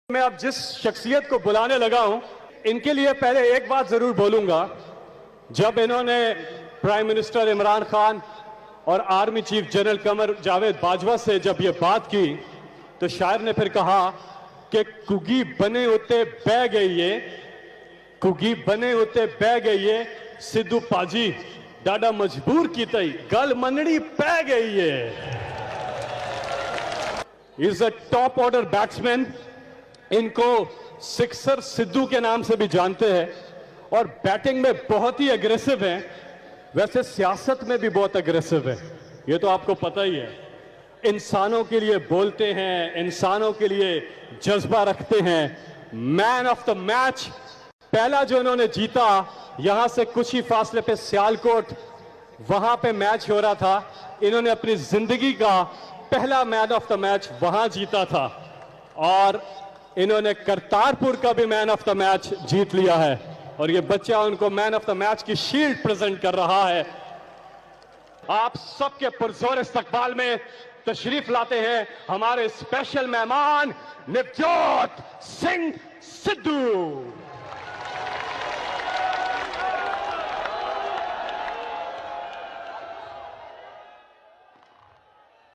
मैं अब जिस शख्सियत को बुलाने लगा हूं, इनके लिए पहले एक बात जरूर बोलूंगा। जब इन्होंने प्राइम मिनिस्टर इमरान खान और army chief general Qamar Javed Bajwa से जब ये बात की तो शायर ने फिर कहा कि कुगी बने होते बह गई, कुगी बने होते बह गई, सिद्धू पाजी डाडा मजबूर की तई गल मनड़ी पै गई है। Is a top order batsman, इनको सिक्सर सिद्धू के नाम से भी जानते हैं और बैटिंग में बहुत ही अग्रेसिव हैं। वैसे सियासत में भी बहुत अग्रेसिव है, ये तो आपको पता ही है। इंसानों के लिए बोलते हैं, इंसानों के लिए जज्बा रखते हैं। मैन ऑफ द मैच पहला जो इन्होंने जीता, यहां से कुछ ही फासले पे सियालकोट, वहां पे मैच हो रहा था, इन्होंने अपनी जिंदगी का पहला मैन ऑफ द मैच वहां जीता था और इन्होंने करतारपुर का भी मैन ऑफ द मैच जीत लिया है और ये बच्चा उनको मैन ऑफ द मैच की शील्ड प्रेजेंट कर रहा है। आप सबके पुरजोर इस्तकबाल में तशरीफ लाते हैं हमारे स्पेशल मेहमान नवजोत सिंह सिद्धू।